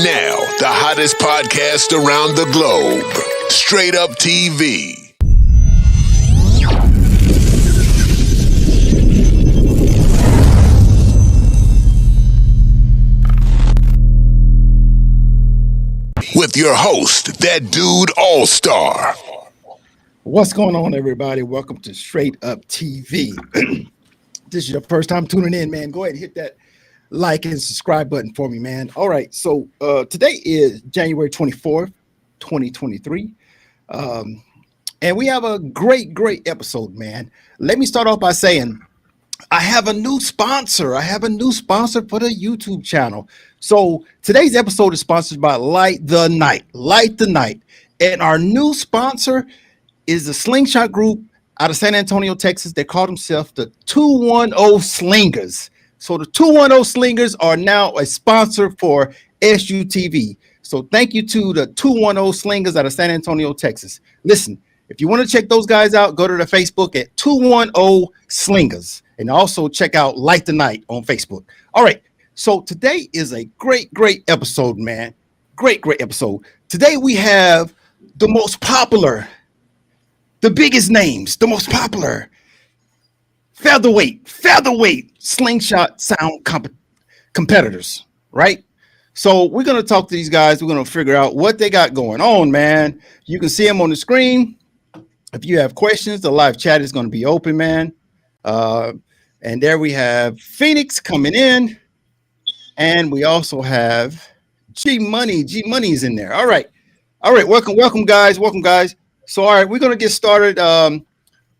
now, the hottest podcast around the globe, Straight Up TV. With your host, that dude all-star. What's going on, everybody? Welcome to Straight Up TV. This is your first time tuning in, man. Go ahead and hit that like and subscribe button for me, man. All right, so today is January 24th, 2023. And we have a great episode, man. Let me start off by saying I have a new sponsor. I have a new sponsor for the YouTube channel. So today's episode is sponsored by Light the Night. Light the Night. And our new sponsor is the Slingshot Group out of San Antonio, Texas. They call themselves the 210 Slingers. So the 210 Slingers are now a sponsor for SUTV. So thank you to the 210 Slingers out of San Antonio, Texas. Listen, if you want to check those guys out, go to the Facebook at 210 Slingers. And also check out Light the Night on Facebook. All right. So today is a great episode, man. Great episode. Today we have the most popular, the biggest names, the most popular featherweight slingshot sound competitors, right? So we're going to talk to these guys. We're going to figure out what they got going on, man. You can see them on the screen. If you have questions, the live chat is going to be open, man. And there we have Phoenix coming in. And we also have G Money. G Money is in there. All right. Welcome, guys. So, all right, we're going to get started.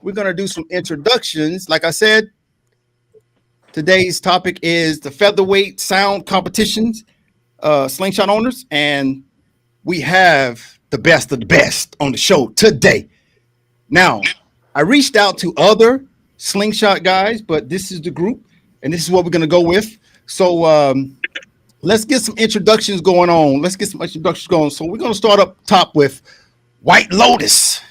We're going to do some introductions. Like I said, today's topic is the featherweight sound competitions, slingshot owners. And we have the best of the best on the show today. Now, I reached out to other slingshot guys, but this is the group, and this is what we're going to go with. So let's get some introductions going on. So we're going to start up top with White Lotus.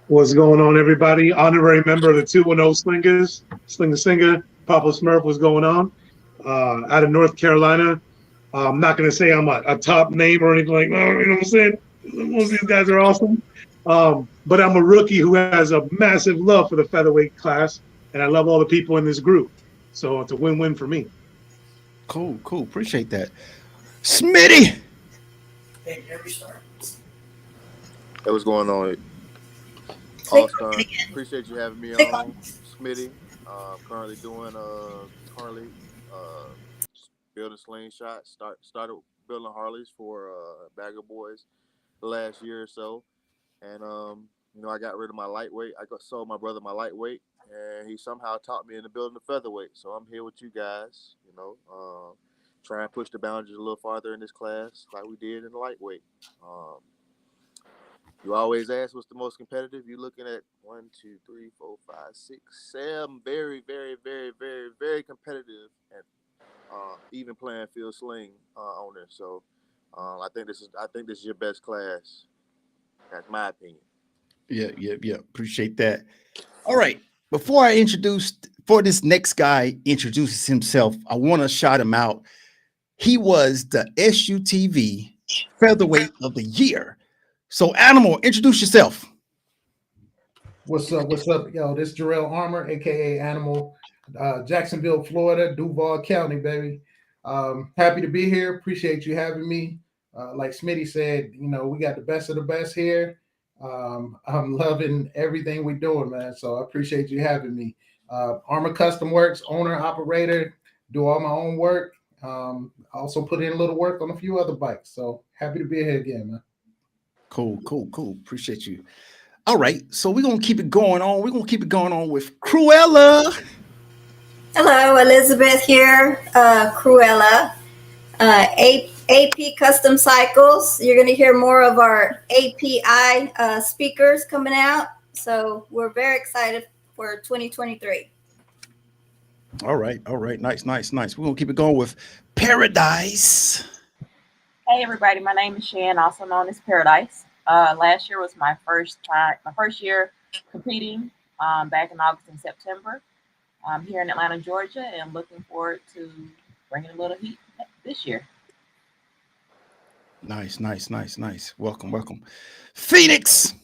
What's going on, everybody? Honorary member of the 210 Slingers, Singer, Papa Smurf. What's going on? Out of North Carolina. I'm not going to say I'm a top name or anything like that. You know what I'm saying? Most of these guys are awesome. But I'm a rookie who has a massive love for the featherweight class, and I love all the people in this group. So it's a win-win for me. Cool. Appreciate that. Smitty. Hey, every start. Hey, what's going on? All-Star. Appreciate you having me on. Smitty. Currently doing building slingshot. Started building Harleys for Bagger Boys the last year or so. And I got rid of my lightweight. sold my brother my lightweight, and he somehow taught me into building the featherweight. So I'm here with you guys, try and push the boundaries a little farther in this class like we did in the lightweight. You always ask what's the most competitive. You're looking at 1, 2, 3, 4, 5, 6, 7 very competitive and even playing field sling owners. So I think this is your best class. That's my opinion. Yeah. Appreciate that. All right. Before this next guy introduces himself, I want to shout him out. He was the SUTV Featherweight of the Year. So, Animal, introduce yourself. What's up, yo? This is Jarrell Armour, aka Animal, Jacksonville, Florida, Duval County, baby. Happy to be here. Appreciate you having me. Like Smitty said, we got the best of the best here. I'm loving everything we're doing, man. So I appreciate you having me. Armour Custom Works, owner, operator, do all my own work. Also put in a little work on a few other bikes. So happy to be here again, man. Cool. Appreciate you. All right. So we're going to keep it going on. We're going to keep it going on with Cruella. Hello, Elizabeth here. Cruella. AP Custom Cycles. You're going to hear more of our API speakers coming out. So we're very excited for 2023. All right. Nice. We're going to keep it going with Paradise. Hey everybody, my name is Shan, also known as Paradise. Last year was my first year competing back in August and September. I'm here in Atlanta, Georgia, and looking forward to bringing a little heat this year. Nice, nice, nice, nice. Welcome, welcome. Phoenix.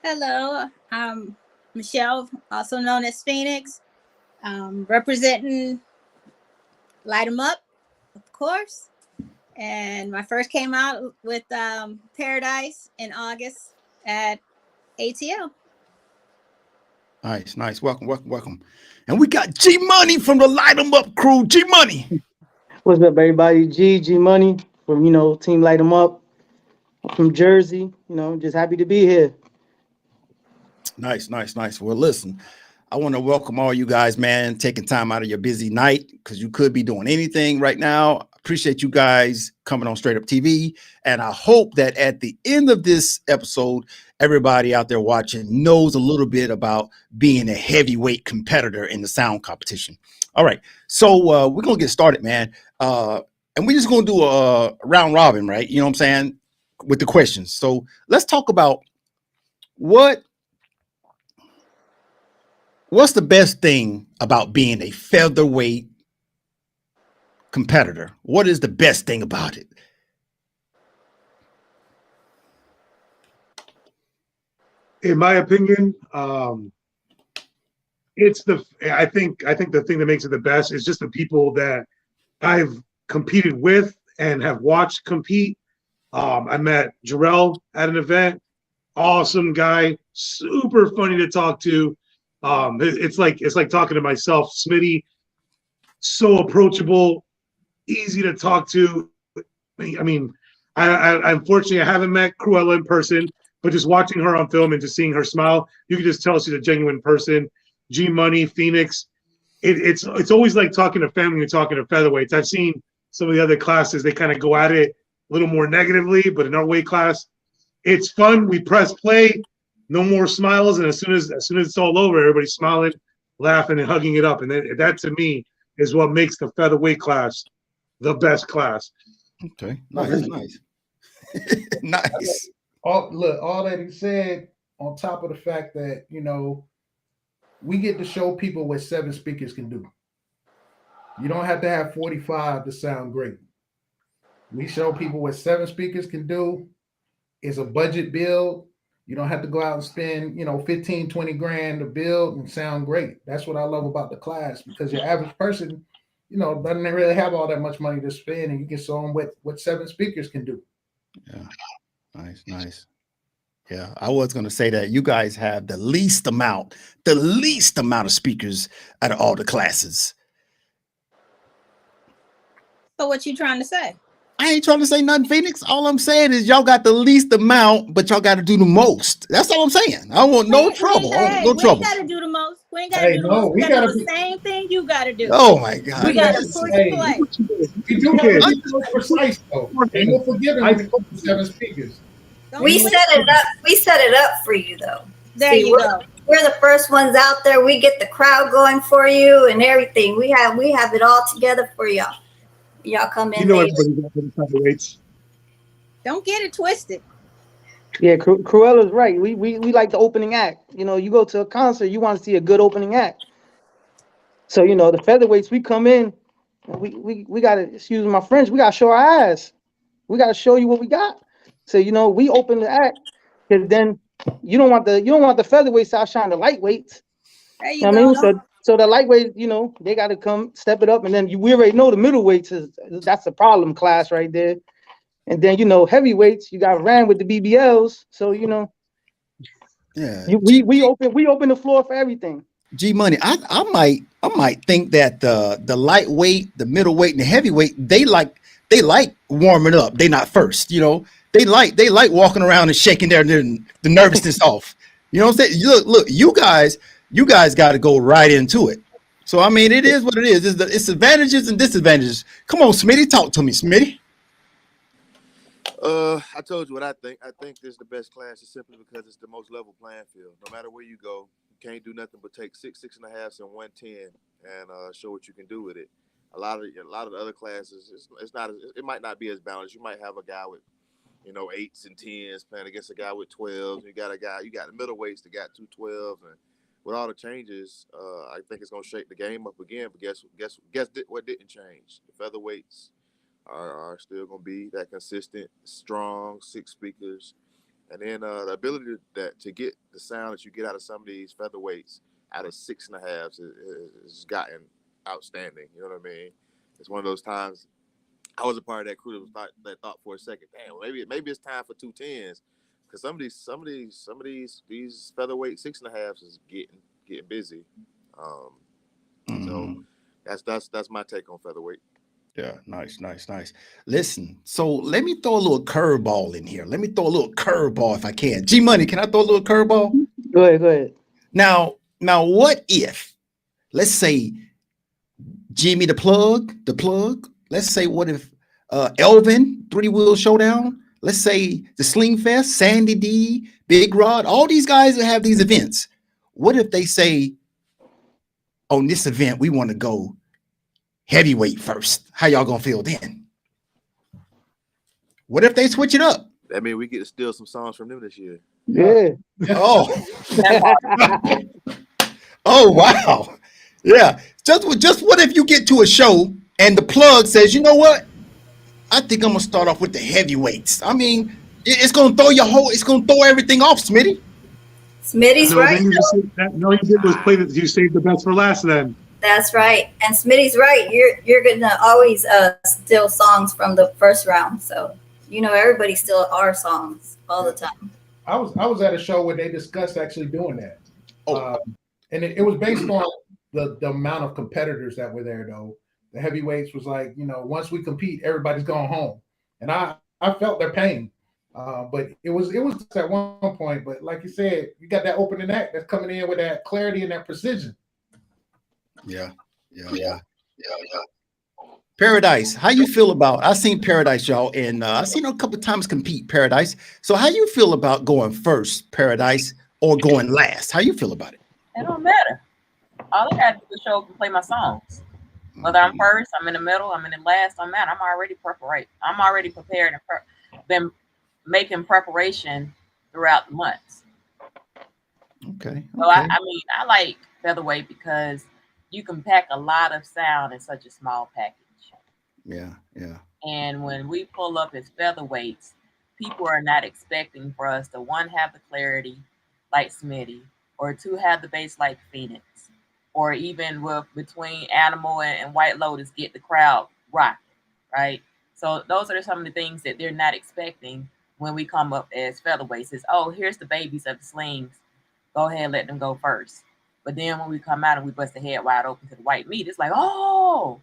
Hello, I'm Michelle, also known as Phoenix, representing Light 'em Up, of course. And my first came out with Paradise in August at ATL. Nice, nice. Welcome, welcome, welcome. And we got G Money from the Light 'em Up crew. G Money. What's up, everybody? G Money from Team Light 'em Up from Jersey. Just happy to be here. Nice, nice, nice. Well, listen, I want to welcome all you guys, man, taking time out of your busy night because you could be doing anything right now. Appreciate you guys coming on Straight Up TV. And I hope that at the end of this episode, everybody out there watching knows a little bit about being a heavyweight competitor in the sound competition. All right. So we're going to get started, man. And we're just going to do a round robin, right? You know what I'm saying? With the questions. So let's talk about what's the best thing about being a featherweight competitor? What is the best thing about it? In my opinion, I think the thing that makes it the best is just the people that I've competed with and have watched compete. I met Jarrell at an event. Awesome guy, super funny to talk to. It's like talking to myself. Smitty, so approachable, easy to talk to. I mean, I unfortunately I haven't met Cruella in person, but just watching her on film and just seeing her smile, you can just tell she's a genuine person. G Money, Phoenix, it's always like talking to family and talking to featherweights. I've seen some of the other classes, they kind of go at it a little more negatively, but in our weight class, it's fun. We press play, no more smiles, and as soon as it's all over, everybody's smiling, laughing, and hugging it up. And that to me is what makes the featherweight class the best class. Okay, nice, nice, nice. All that he said, on top of the fact that we get to show people what 7 speakers can do. You don't have to have 45 to sound great. We show people what 7 speakers can do. It's a budget build. You don't have to go out and spend 15, 20 grand to build and sound great. That's what I love about the class, because your average person doesn't really have all that much money to spend, and you can show them what 7 speakers can do. Yeah, nice, nice. Yeah, I was going to say that you guys have the least amount of speakers out of all the classes. So what you trying to say? I ain't trying to say nothing, Phoenix. All I'm saying is y'all got the least amount, but y'all got to do the most. That's all I'm saying. I don't want no trouble. I don't want no trouble. We ain't got to do the most. We ain't got to do the most. We got to do the same thing you got to do. Oh my God. We got to push play. We do have to be so precise though. And we're forgiving when it comes to 7 speakers. We set it up. We set it up for you though. There you go. We're the first ones out there. We get the crowd going for you and everything. We have it all together for y'all. Y'all come in. Everybody's got the featherweights. Don't get it twisted. Yeah, Cruella's right. We like the opening act. You go to a concert, you want to see a good opening act. So the featherweights, we come in, we gotta, excuse my French, we gotta show our ass. We gotta show you what we got. So we open the act, because then you don't want the featherweights to outshine the lightweights. There you go. So the lightweights, they got to come step it up, and then we already know the middleweights that's the problem class right there, and then heavyweights, you got ran with the BBLs, so yeah, we open the floor for everything. G Money, I might think that the lightweight, the middleweight, and the heavyweight, they like warming up. They not first, They like walking around and shaking the nervousness off. You know what I'm saying? Look, you guys got to go right into it. So I mean, it is what it is. It's advantages and disadvantages. Come on, Smitty, talk to me, Smitty. I told you what I think. I think this is the best class just simply because it's the most level playing field. No matter where you go, you can't do nothing but take 6, 6.5, and 110 and show what you can do with it. A lot of the other classes, it's not. It might not be as balanced. You might have a guy with 8s and 10s playing against a guy with 12s. You got the middleweights that got 2 12s, and with all the changes, I think it's gonna shake the game up again. But guess what didn't change? The featherweights are still going to be that consistent, strong 6 speakers. And then the ability to get the sound that you get out of some of these featherweights out of 6.5s has gotten outstanding. You know what I mean? It's one of those times. I was a part of that crew that thought for a second, damn, maybe it's time for 210s, because some of these featherweight 6.5s is getting busy. So that's my take on featherweight. Yeah, nice. Listen, so let me throw a little curveball in here. Let me throw a little curveball if I can. G Money, can I throw a little curveball? Go ahead. Now, what if, let's say, Jimmy the plug, let's say, what if Elvin, 3 Wheel Showdown, let's say the Sling Fest, Sandy D, Big Rod, all these guys that have these events, what if they say, on this event, we want to go heavyweight first? How y'all gonna feel then? What if they switch it up? That means we get to steal some songs from them this year. Yeah. Oh. Oh, wow. Yeah. Just what if you get to a show and the plug says, you know what? I think I'm gonna start off with the heavyweights. I mean, it's gonna throw everything off, Smitty. Smitty's right. Then you did was play that you saved the best for last then. That's right. And Smitty's right. You're gonna always steal songs from the first round. So everybody steal our songs all the time. I was at a show where they discussed actually doing that. And it was based on the amount of competitors that were there, though. The heavyweights was like, once we compete, everybody's going home. And I felt their pain. But it was at one point. But like you said, you got that opening act that's coming in with that clarity and that precision. Yeah. Paradise, how you feel about? I seen Paradise, y'all, and I seen a couple of times compete. Paradise. So how you feel about going first, Paradise, or going last? How you feel about it? It don't matter. All I got to do is show up and play my songs. Whether I'm first, I'm in the middle, I'm in the last, don't matter. I'm already prepared. I'm already prepared and been making preparation throughout the months. Okay. So I like featherweight because you can pack a lot of sound in such a small package. Yeah. And when we pull up as featherweights, people are not expecting for us to, 1, have the clarity like Smitty, or 2, have the bass like Phoenix, or even between Animal and White Lotus, get the crowd rocking, right? So those are some of the things that they're not expecting when we come up as featherweights. Is, here's the babies of the slings. Go ahead, let them go first. But then when we come out and we bust the head wide open to the white meat, it's like, hold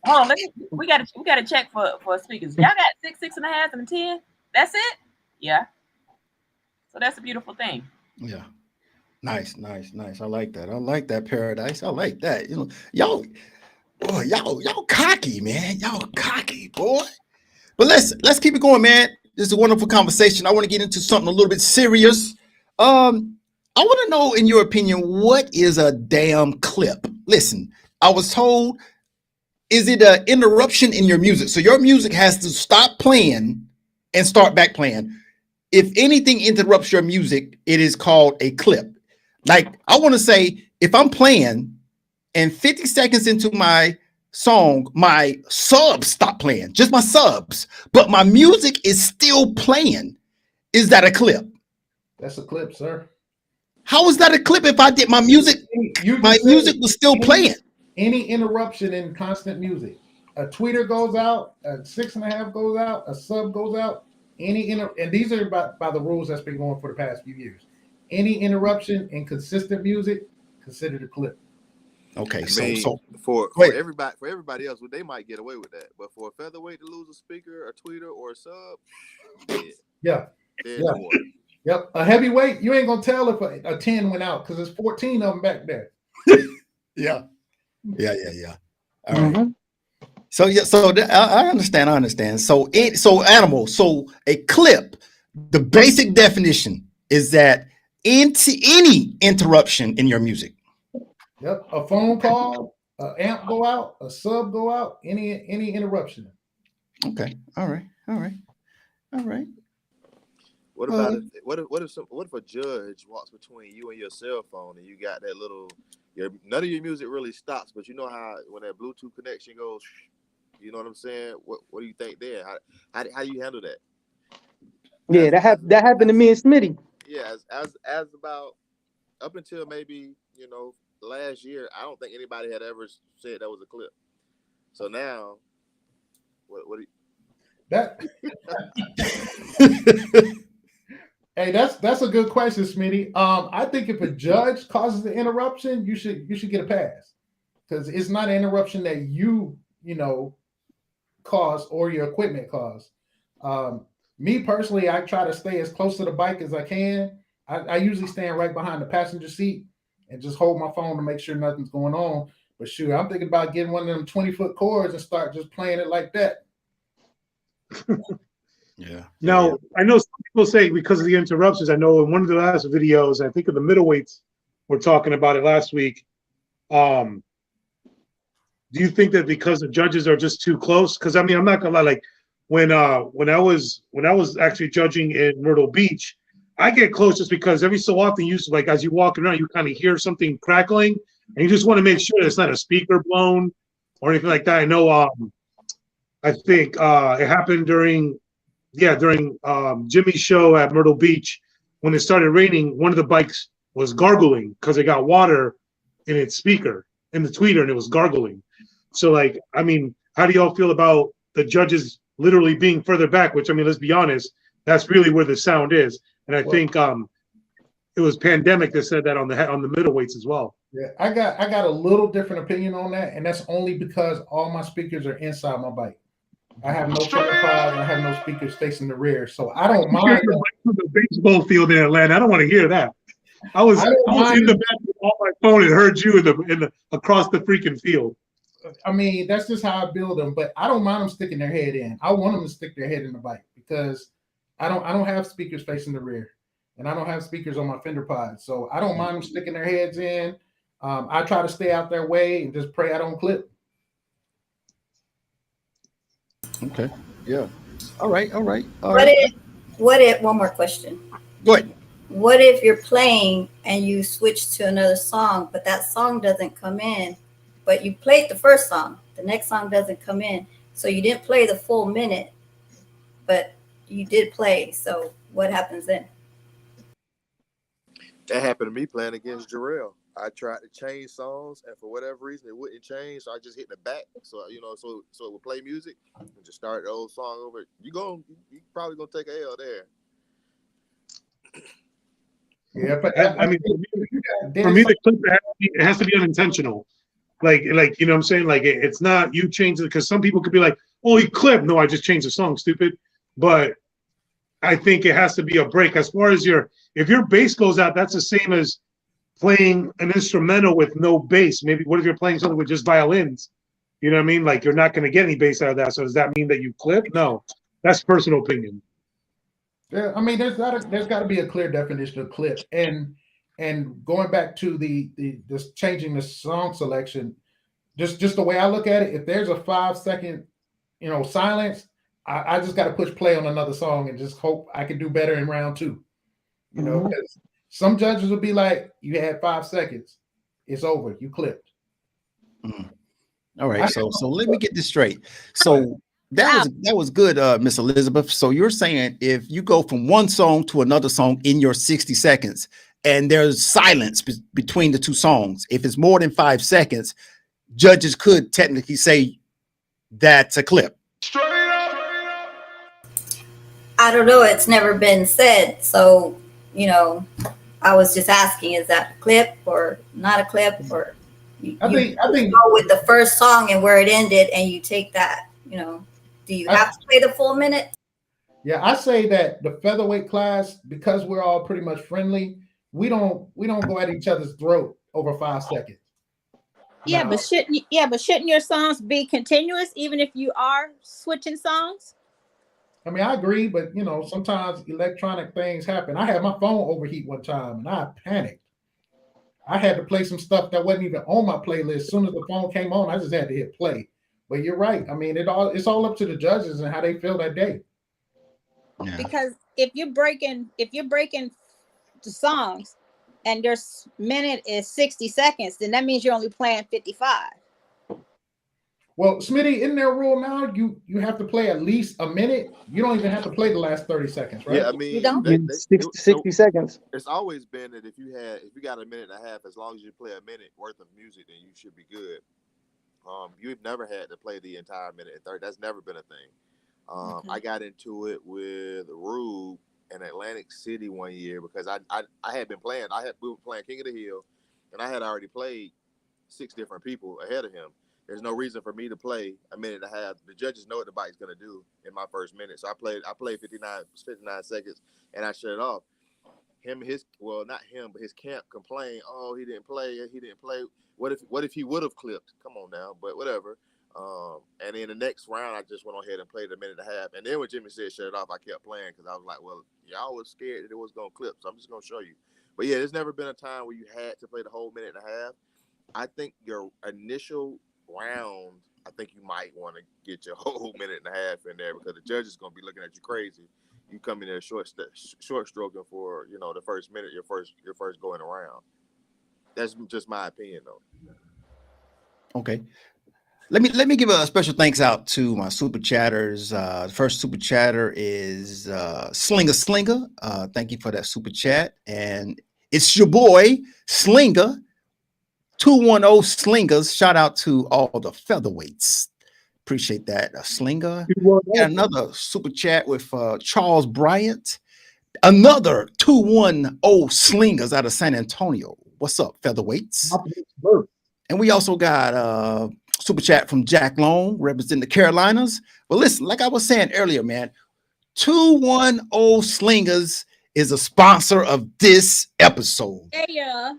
on, we gotta check for speakers. Y'all got 6, 6.5, and a 10. That's it. Yeah. So that's a beautiful thing. Yeah. Nice. I like that, Paradise. I like that. Y'all cocky, man. Y'all cocky, boy. But let's keep it going, man. This is a wonderful conversation. I want to get into something a little bit serious. I want to know, in your opinion, what is a damn clip? Listen, I was told, is it an interruption in your music? So your music has to stop playing and start back playing. If anything interrupts your music, it is called a clip. Like, I want to say, if I'm playing and 50 seconds into my song, my subs stop playing, just my subs, but my music is still playing, is that a clip? That's a clip, sir. How is that a clip if I did my music? My music was still playing. Any interruption in constant music, a tweeter goes out, a 6.5 goes out, a sub goes out. And these are by the rules that's been going for the past few years. Any interruption in consistent music, considered a clip. Okay, so for everybody else, they might get away with that, but for a featherweight to lose a speaker, a tweeter, or a sub, Yep. A heavyweight, you ain't gonna tell if a 10 went out because there's 14 of them back there. Yeah. All right. So I understand. So Animal. So a clip. The basic definition is that any interruption in your music. Yep. A phone call, an amp go out, a sub go out. Any interruption. Okay. All right. What about what if a judge walks between you and your cell phone and you got that little, none of your music really stops, but you know how when that Bluetooth connection goes, You know what I'm saying? What do you think there? How do you handle that? Yeah, that happened to me and Smitty. Yeah, as about up until maybe, last year, I don't think anybody had ever said that was a clip. So now, what do you... That Hey, that's a good question, Smitty. I think if a judge causes the interruption, you should get a pass, because it's not an interruption that you cause or your equipment cause. Me personally, I try to stay as close to the bike as I can. I usually stand right behind the passenger seat and just hold my phone to make sure nothing's going on. But shoot, I'm thinking about getting one of them 20-foot cords and start just playing it like that. Yeah. Now, I know some people say because of the interruptions, I know in one of the last videos, I think of the middleweights, we're talking about it last week. Do you think that because the judges are just too close? Because I mean, I'm not gonna lie, like when I was actually judging in Myrtle Beach, I get close just because every so often like as you're walking around, you kind of hear something crackling, and you just want to make sure it's not a speaker blown or anything like that. I know I think it happened during Jimmy's show at Myrtle Beach. When it started raining, one of the bikes was gargling because it got water in its speaker, in the tweeter, and it was gargling. So, like, I mean, how do y'all feel about the judges literally being further back? Which, I mean, let's be honest, that's really where the sound is. And I think it was Pandemic that said that on the middleweights as well. Yeah, I got a little different opinion on that, and that's only because all my speakers are inside my bike. I have no tripod, I have no speakers facing the rear, so I don't mind. The baseball field in Atlanta, I don't want to hear that. I was in the back on my phone and heard you in the across the freaking field. I mean, that's just how I build them, but I don't mind them sticking their head in. I want them to stick their head in the bike because I don't have speakers facing the rear, and I don't have speakers on my fender pod, so I don't mind them sticking their heads in. I try to stay out their way and just pray I don't clip. Okay. Yeah. All right. What if one more question? Go ahead. What if you're playing and you switch to another song, but that song doesn't come in, but you played the first song, the next song doesn't come in, so you didn't play the full minute, but you did play. So what happens then? That happened to me playing against Jarrell. I tried to change songs, and for whatever reason, it wouldn't change. So I just hit the back, so it would play music and just start the old song over. You probably gonna take a L there. Yeah, but I mean, for me, the clip it has to be unintentional. Like you know what I'm saying? Like it's not you change it, because some people could be like, "Oh, you clipped." No, I just changed the song, stupid. But I think it has to be a break. As far as if your bass goes out, that's the same as playing an instrumental with no bass. Maybe what if you're playing something with just violins? You know what I mean? Like you're not going to get any bass out of that. So does that mean that you clip? No, that's personal opinion. Yeah, I mean, there's got to be a clear definition of clip, and going back to the changing the song selection, just the way I look at it, if there's a 5-second, silence, I just got to push play on another song and just hope I can do better in round 2. Because some judges will be like, "You had 5 seconds, it's over, you clipped." All right, so let me get this straight. So that was good, Miss Elizabeth. So you're saying if you go from one song to another song in your 60 seconds and there's silence between the two songs, if it's more than 5 seconds, judges could technically say that's a clip. I don't know. It's never been said. So, I was just asking, is that a clip or not a clip? Or I think go with the first song and where it ended and you take that, do you have to play the full minute? Yeah, I say that the featherweight class, because we're all pretty much friendly, we don't go at each other's throat over 5 seconds. Yeah, but shouldn't your songs be continuous even if you are switching songs? I mean, I agree, but sometimes electronic things happen. I had my phone overheat one time and I panicked. I had to play some stuff that wasn't even on my playlist. As soon as the phone came on, I just had to hit play. But you're right. I mean, it's all up to the judges and how they feel that day. Yeah. Because if you're breaking the songs and your minute is 60 seconds, then that means you're only playing 55. Well, Smitty, in their rule now, you have to play at least a minute. You don't even have to play the last 30 seconds, right? Yeah, I mean, You don't? 60 seconds. it's always been that if you got a minute and a half, as long as you play a minute worth of music, then you should be good. You've never had to play the entire minute and 30. That's never been a thing. Okay. I got into it with Rube in Atlantic City one year because I had been playing. We were playing King of the Hill, and I had already played 6 different people ahead of him. There's no reason for me to play a minute and a half. The judges know what the bike's gonna do in my first minute, so I played 59 seconds, and I shut it off. Not him, but his camp complained. Oh, he didn't play. What if he would have clipped? Come on now, but whatever. And then the next round, I just went on ahead and played a minute and a half. And then when Jimmy said shut it off, I kept playing because I was like, well, y'all was scared that it was going to clip, so I'm just going to show you. But yeah, there's never been a time where you had to play the whole minute and a half. I think your initial round, I think you might want to get your whole minute and a half in there because the judge is going to be looking at you crazy. You come in there short stroking for, the first minute, your first going around. That's just my opinion, though. Okay. Let me give a special thanks out to my super chatters. The first super chatter is Slinger. Thank you for that super chat. And it's your boy, Slinger, 210 Slingers. Shout out to all the featherweights. Appreciate that. Slinger. Got another super chat with Charles Bryant. Another 210 Slingers out of San Antonio. What's up, featherweights? And we also got super chat from Jack Long, representing the Carolinas. Well, listen, like I was saying earlier, man, 210 Slingers is a sponsor of this episode. Yeah.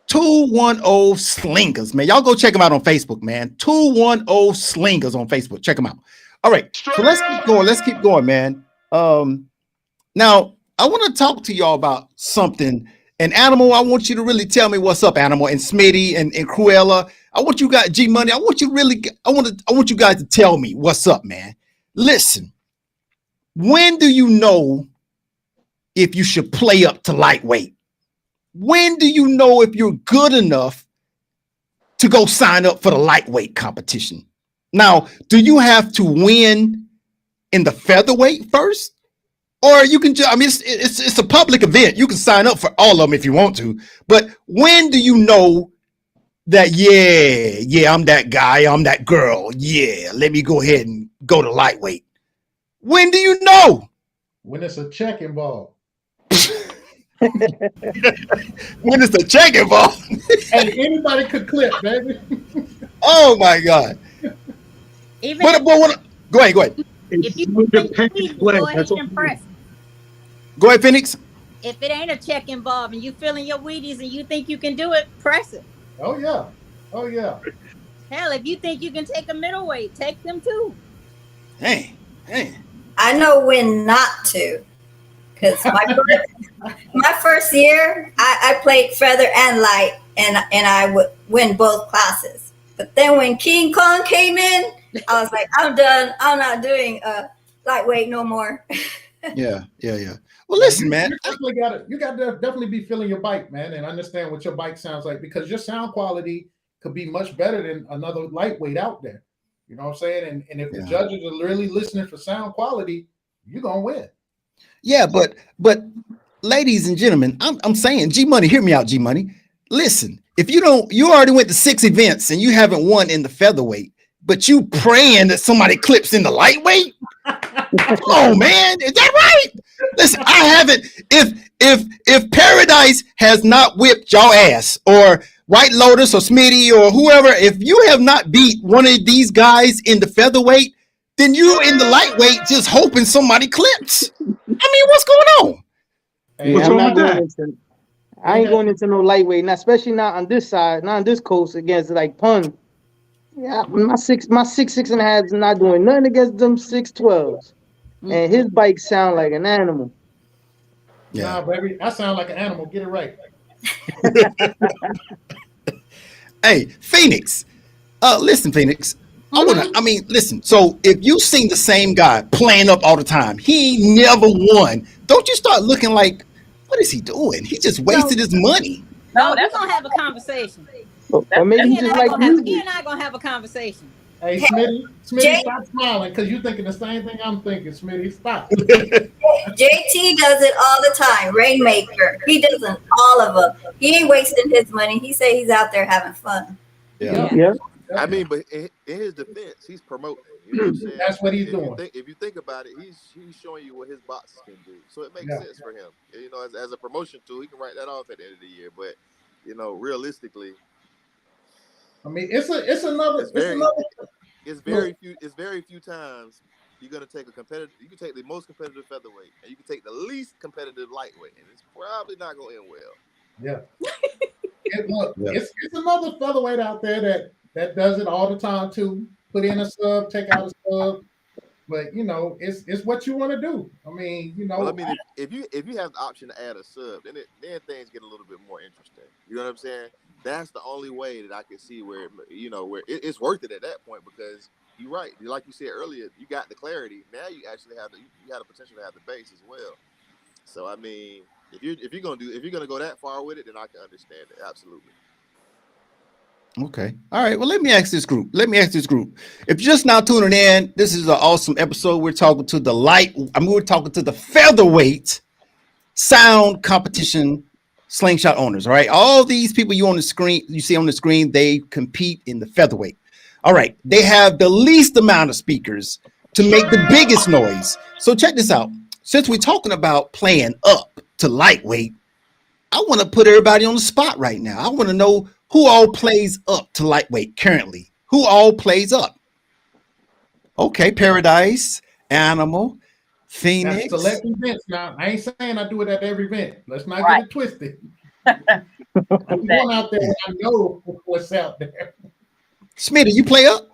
210 Slingers, man. Y'all go check them out on Facebook, man. 210 Slingers on Facebook. Check them out. All right, so let's keep going. Let's keep going, man. Now, I want to talk to y'all about something. And Animal, I want you to really tell me what's up, Animal, and Smitty and Cruella. I want you guys, G Money. I want you guys to tell me what's up, man. Listen, when do you know if you should play up to lightweight? When do you know if you're good enough to go sign up for the lightweight competition? Now, do you have to win in the featherweight first? Or you can just, it's a public event. You can sign up for all of them if you want to. But when do you know that, yeah, I'm that guy, I'm that girl. Yeah, let me go ahead and go to lightweight. When do you know? When it's a check involved. When it's a check involved. Hey, anybody could clip, baby. Oh my God. Go ahead. If you go ahead and press. Go ahead, Phoenix. If it ain't a check involved and you feeling your Wheaties and you think you can do it, press it. Oh yeah. Hell, if you think you can take a middleweight, take them too. Hey. I know when not to, because my first year I played feather and light, and I would win both classes. But then when King Kong came in, I was like, I'm done. I'm not doing lightweight no more. Yeah. Well, listen, man. You got to definitely be feeling your bike, man, and understand what your bike sounds like, because your sound quality could be much better than another lightweight out there. You know what I'm saying? And if the judges are really listening for sound quality, you're gonna win. Yeah, but ladies and gentlemen, I'm saying, G Money, hear me out, G Money. Listen, if you already went to 6 events and you haven't won in the featherweight, but you praying that somebody clips in the lightweight. Come on, man. Is that right? Listen, I haven't. If Paradise has not whipped your ass, or White Lotus or Smitty or whoever, if you have not beat one of these guys in the featherweight, then you in the lightweight just hoping somebody clips. I mean, what's going on? Hey, What's wrong with that? I ain't going into no lightweight, especially not on this side, not on this coast against like Pun. Yeah, my 6.5 is not doing nothing against them 612s. And his bike sound like an animal. Yeah. Nah, baby, I sound like an animal. Get it right. Hey, Phoenix. Listen, Phoenix. Listen. So if you seen the same guy playing up all the time, he never won. Don't you start looking like, what is he doing? He just wasted his money. No, that's gonna have a conversation. Or maybe he just like music. He and I gonna have a conversation. Hey, Hey, Smitty, J- stop smiling because you're thinking the same thing I'm thinking, Smitty. Stop. JT does it all the time. Rainmaker. He does it all of them. He ain't wasting his money. He say he's out there having fun. Yeah. Yeah. I mean, but in his defense, he's promoting it. You know what I'm saying? That's what he's doing. If you think about it, he's showing you what his boxes can do. So it makes sense for him. You know, as a promotion tool, he can write that off at the end of the year. But you know, realistically, I mean, it's very few times you're gonna take a competitive. You can take the most competitive featherweight, and you can take the least competitive lightweight, and it's probably not gonna end well. Yeah. It's another featherweight out there that does it all the time too. Put in a sub, take out a sub. But you know, it's what you want to do. I mean, you know. Well, I mean, if you have the option to add a sub, then things get a little bit more interesting. You know what I'm saying? That's the only way that I can see where it's worth it at that point, because you're right. Like you said earlier, you got the clarity. Now you actually have you have the potential to have the base as well. So I mean, if you're gonna go that far with it, then I can understand it absolutely. Okay. All right. Well, let me ask this group. If you're just now tuning in, this is an awesome episode. We're talking to we're talking to the featherweight sound competition slingshot owners. All right. All these people you see on the screen, they compete in the featherweight. All right. They have the least amount of speakers to make the biggest noise. So check this out. Since we're talking about playing up to lightweight, I want to put everybody on the spot right now. I want to know who all plays up to lightweight currently. Who all plays up? Okay, Paradise, Animal, Phoenix. That's select events now. I ain't saying I do it at every event. Let's not get it twisted. I'm going out there when I know what's out there. Smitty, you play up?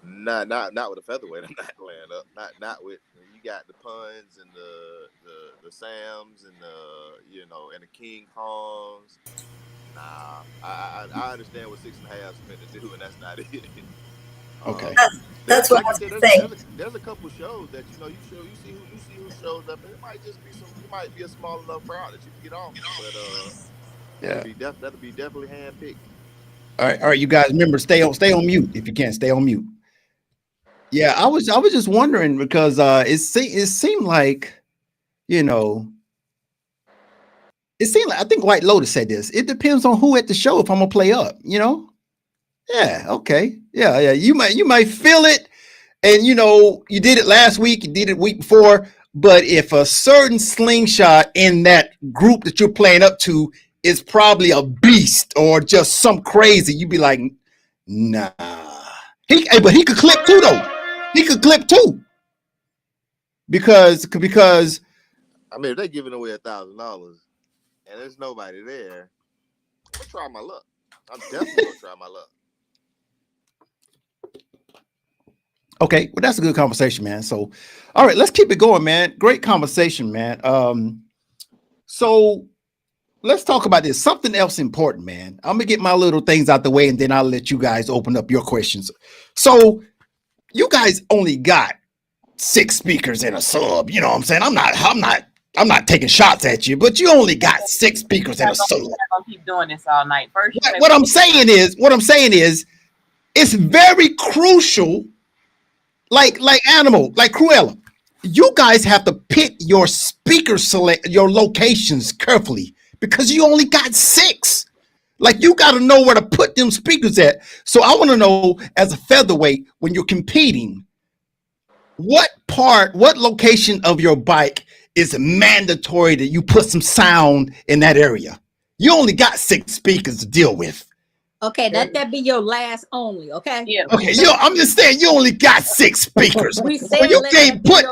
Not with a featherweight. I'm not playing up. Not with, you got the puns and the Sams and and the King Kongs. Nah, I understand what 6.5 is meant to do, and that's not it. Okay. That's what I was saying. There's a couple shows that you see who shows up, and it might just be it might be a small enough crowd that you can get on. But that'll be definitely handpicked. All right, you guys. Remember, stay on mute if you can. Stay on mute. Yeah, I was just wondering because it seemed like, I think White Lotus said this. It depends on who at the show if I'm gonna play up. Yeah. Okay. Yeah. You might feel it, and you did it last week. You did it week before. But if a certain slingshot in that group that you're playing up to is probably a beast or just some crazy, you'd be like, nah. But he could clip too, though. He could clip too. Because I mean, if they're giving away $1,000 and there's nobody there, I'm gonna try my luck. I'm definitely gonna try my luck. Okay, well, that's a good conversation, man. So, all right, let's keep it going, man. Great conversation, man. So let's talk about this. Something else important, man. I'm gonna get my little things out the way, and then I'll let you guys open up your questions. So, you guys only got 6 speakers in a sub. You know what I'm saying? I'm not taking shots at you, but you only got 6 speakers in a sub. I'm gonna keep doing this all night. First, what I'm saying is, it's very crucial. Like Animal, like Cruella, you guys have to pick your your locations carefully because you only got 6. Like, you got to know where to put them speakers at. So I want to know, as a featherweight, when you're competing, what location of your bike is mandatory that you put some sound in that area? You only got 6 speakers to deal with. Okay, let that be your last only, okay? Yeah. Okay, I'm just saying you only got 6 speakers. We So you can't put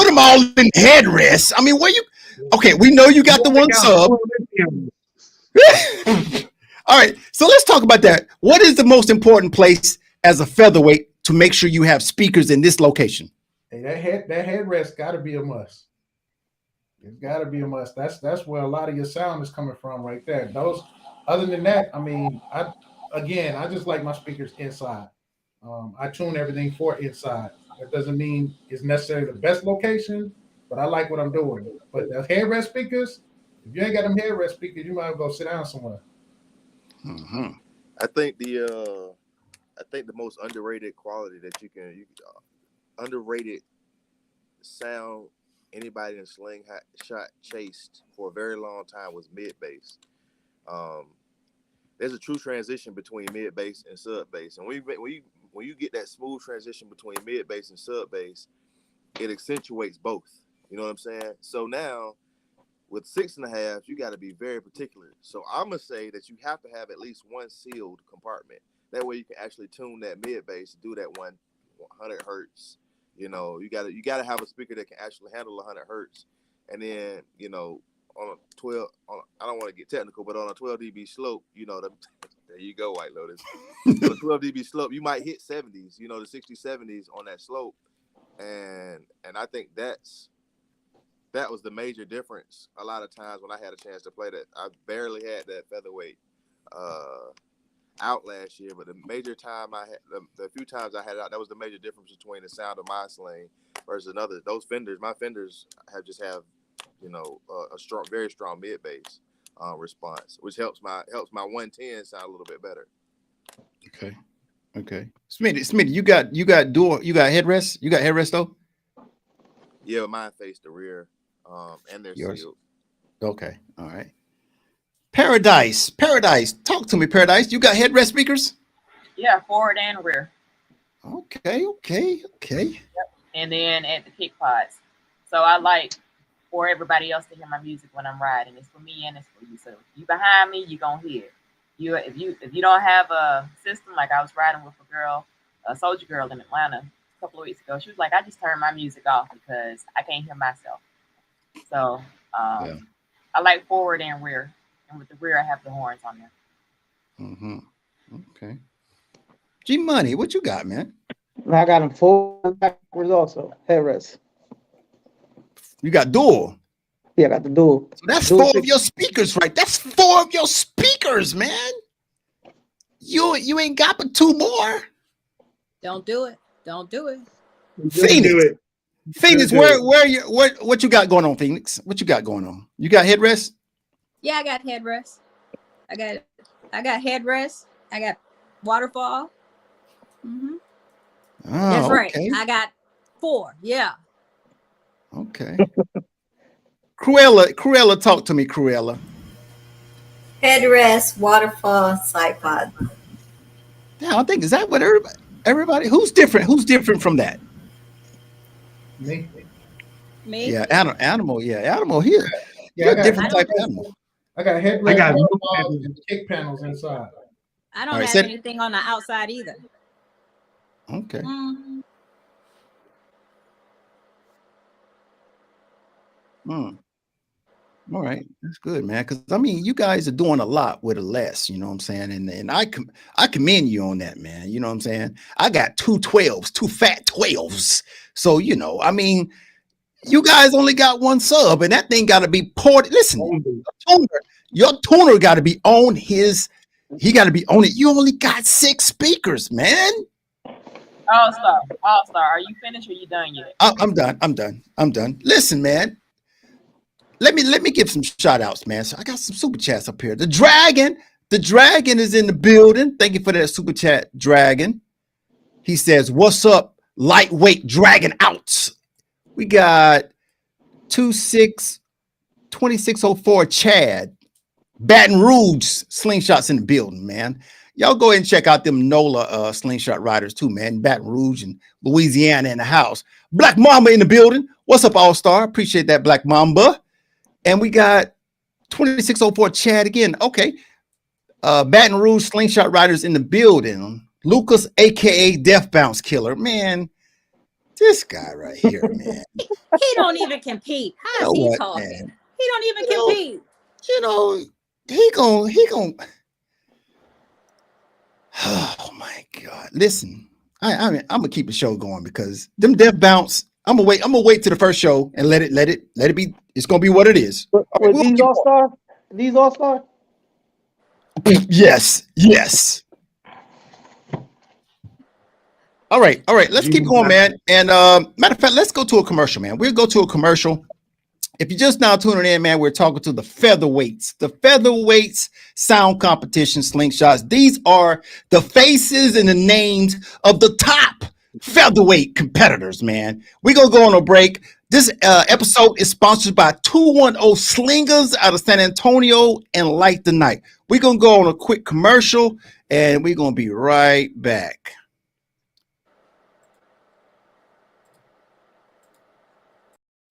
them all in headrests. I mean, okay, we know you got the one sub. All right, so let's talk about that. What is the most important place as a featherweight to make sure you have speakers in this location? Hey, that headrest got to be a must. It's got to be a must. That's where a lot of your sound is coming from right there. Other than that, I mean, I just like my speakers inside. I tune everything for inside. That doesn't mean it's necessarily the best location, but I like what I'm doing. But the headrest speakers, if you ain't got them headrest speakers, you might as well go sit down somewhere. Mm-hmm. I think the most underrated quality that you can underrated sound anybody in Slingshot chased for a very long time was mid bass. There's a true transition between mid bass and sub bass, and when you get that smooth transition between mid bass and sub bass, it accentuates both. You know what I'm saying? So now with 6.5, you got to be very particular. So I'm gonna say that you have to have at least one sealed compartment. That way you can actually tune that mid bass, do that 100 hertz. You know, you gotta have a speaker that can actually handle 100 hertz, and then on a 12, I don't want to get technical, but on a 12 dB slope, there you go, White Lotus. On a 12 dB slope, you might hit 70s, the 60s, 70s on that slope, and I think that was the major difference. A lot of times when I had a chance to play that, I barely had that featherweight out last year, but the major time I had, the few times I had it out, that was the major difference between the sound of my sling versus another. Those Fenders, my Fenders have a strong, very strong mid bass response, which helps my 110 sound a little bit better. Okay. Smitty, you got headrest? You got headrest though? Yeah, mine face the rear, and they're sealed. Okay, all right. Paradise, talk to me, Paradise. You got headrest speakers? Yeah, forward and rear. Okay. Yep. And then at the kick pods. So I like for everybody else to hear my music when I'm riding. It's for me and it's for you. So you behind me, you gonna hear. If you don't have a system, like I was riding with a soldier girl in Atlanta a couple of weeks ago. She was like, I just turned my music off because I can't hear myself. So I like forward and rear. And with the rear, I have the horns on there. Okay. G Money, what you got, man? I got them forward and backwards also. Headrest. You got dual. Yeah, I got the dual. So that's dual 4 of your speakers, right? That's 4 of your speakers, man. You ain't got but 2 more. Don't do it. Phoenix, what you got going on, Phoenix? What you got going on? You got headrest? Yeah, I got headrest. I got headrest. I got waterfall. Oh, that's right. Okay. I got 4. Yeah. Okay. Cruella, talk to me, Cruella. Headrest, waterfall, side pod. Yeah, I think is that what everybody who's different from that? Me. Yeah, animal. Yeah, animal here. Yeah, different type of animal. I got headrest, and kick panels inside. I don't have anything on the outside either. Okay. All right, that's good, man. Because I mean, you guys are doing a lot with a less. You know what I'm saying? And I commend you on that, man. You know what I'm saying? I got 2 12s, 2 fat 12s. So I mean, you guys only got 1 sub, and that thing got to be ported. Listen, your tuner got to be on his. He got to be on it. You only got 6 speakers, man. All star. Are you finished or you done yet? I'm done. Listen, man. Let me give some shout outs, man. So I got some super chats up here. The dragon is in the building. Thank you for that super chat, Dragon. He says, "What's up, lightweight dragon outs?" We got 2604 Chad. Baton Rouge slingshots in the building, man. Y'all go ahead and check out them NOLA slingshot riders too, man. Baton Rouge and Louisiana in the house. Black Mamba in the building. What's up, All Star? Appreciate that, Black Mamba. And we got 2604 Chad again. Okay. Baton Rouge slingshot riders in the building. Lucas, aka Death Bounce Killer. Man, this guy right here, man. He don't even compete. How is he talking? Man? He don't even compete. He gon' oh my God. Listen, I'm gonna keep the show going because them Death Bounce. I'm gonna wait to the first show and let it be. It's gonna be what it is. These All-Star? These All-Star? Yes. All right. Let's keep going, man. And matter of fact, let's go to a commercial, man. We'll go to a commercial, If you're just now tuning in, man, we're talking to the Featherweights. The Featherweights sound competition slingshots. These are the faces and the names of the top featherweight competitors, man. We're going to go on a break. This episode is sponsored by 210 Slingers out of San Antonio and Light the Night. We're going to go on a quick commercial, and we're going to be right back.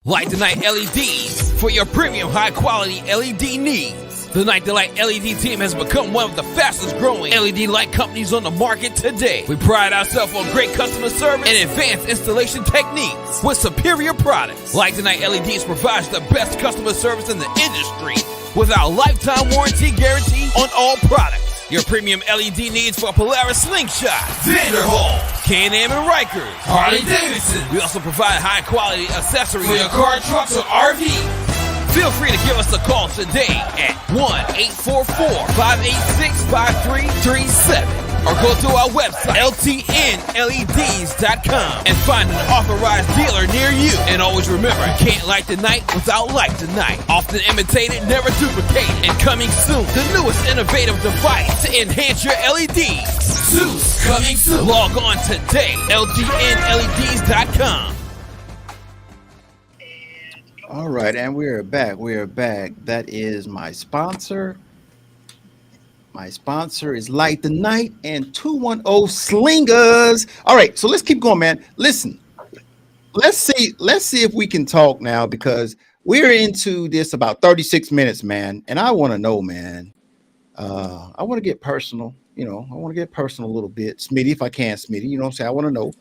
Light the Night LEDs for your premium high-quality LED needs. The Night the Light LED team has become one of the fastest-growing LED light companies on the market today. We pride ourselves on great customer service and advanced installation techniques with superior products. Light the Night LEDs provides the best customer service in the industry with our lifetime warranty guarantee on all products. Your premium LED needs for Polaris Slingshot, Vanderhall, Can-Am and Rikers, Harley-Davidson. We also provide high-quality accessories for your car, trucks, or RV. Feel free to give us a call today at 1-844-586-5337 or go to our website, ltnleds.com, and find an authorized dealer near you. And always remember, you can't light the night without Light the Night. Often imitated, never duplicated. And coming soon, the newest innovative device to enhance your LEDs. Zeus, coming soon. Log on today, ltnleds.com. All right, and we're back. That is my sponsor. My sponsor is Light the Night and 210 Slingers. All right, so let's keep going, man. Listen, let's see if we can talk now, because we're into this about 36 minutes, man. And I want to know, man. I want to get personal. I want to get personal a little bit, Smitty, if I can, Smitty. You know what I'm saying? I want to know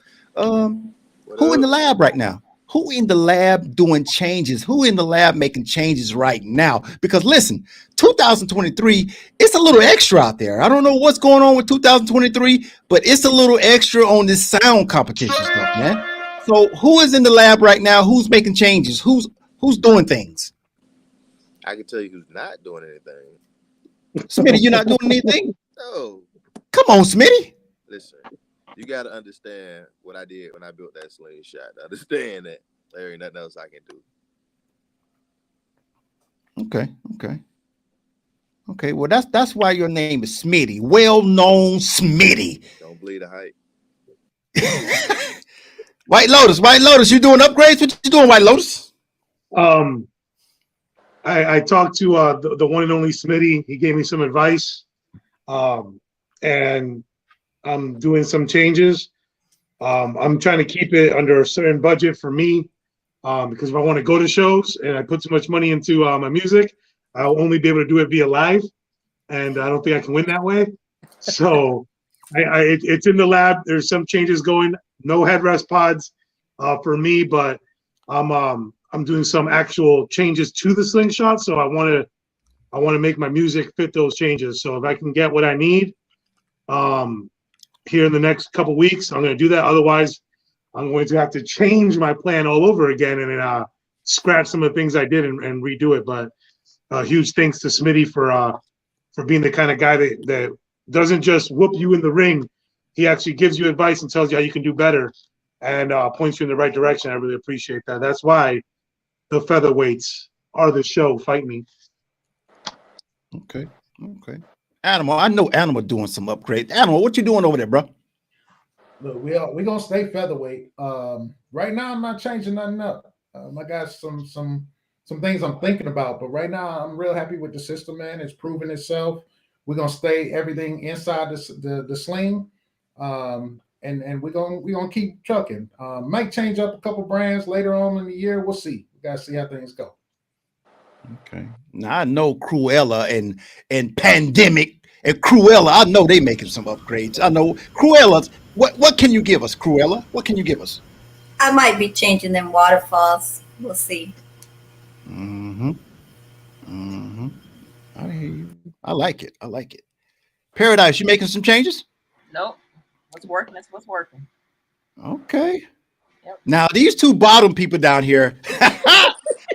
who in the lab right now. Who in the lab doing changes? Who in the lab making changes right now? Because listen, 2023, it's a little extra out there. I don't know what's going on with 2023, but it's a little extra on this sound competition stuff, man. So who is in the lab right now? Who's making changes? Who's doing things? I can tell you who's not doing anything. Smitty, you're not doing anything? No. Come on, Smitty. Listen. You got to understand what I did when I built that slingshot. Understand that there ain't nothing else I can do. Okay. Well, that's why your name is Smitty. Well-known Smitty. Don't bleed a height. White Lotus, you doing upgrades? What you doing, White Lotus? I talked to the one and only Smitty. He gave me some advice. And I'm doing some changes. I'm trying to keep it under a certain budget for me, because if I want to go to shows and I put too much money into my music, I'll only be able to do it via live, and I don't think I can win that way. So it's in the lab. There's some changes going. No headrest pods for me, but I'm doing some actual changes to the slingshot. So I want to make my music fit those changes. So if I can get what I need, here in the next couple weeks, I'm going to do that. Otherwise, I'm going to have to change my plan all over again and scratch some of the things I did and redo it. But huge thanks to Smitty for being the kind of guy that doesn't just whoop you in the ring. He actually gives you advice and tells you how you can do better and points you in the right direction. I really appreciate that. That's why the Featherweights are the show. Fight me. Okay. Animal, I know Animal doing some upgrades. Animal, what you doing over there, bro? Look, we're gonna stay featherweight. Right now, I'm not changing nothing up. I got some things I'm thinking about, but right now, I'm real happy with the system, man. It's proven itself. We're gonna stay everything inside the sling, and we're gonna keep trucking. Might change up a couple brands later on in the year. We'll see. We gotta see how things go. Okay. Now I know Cruella and Pandemic and Cruella. I know they making some upgrades. I know Cruella's. What can you give us, Cruella? What can you give us? I might be changing them waterfalls. We'll see. I hear you. I like it. Paradise, you making some changes? Nope. What's working is what's working. Okay. Yep. Now these two bottom people down here.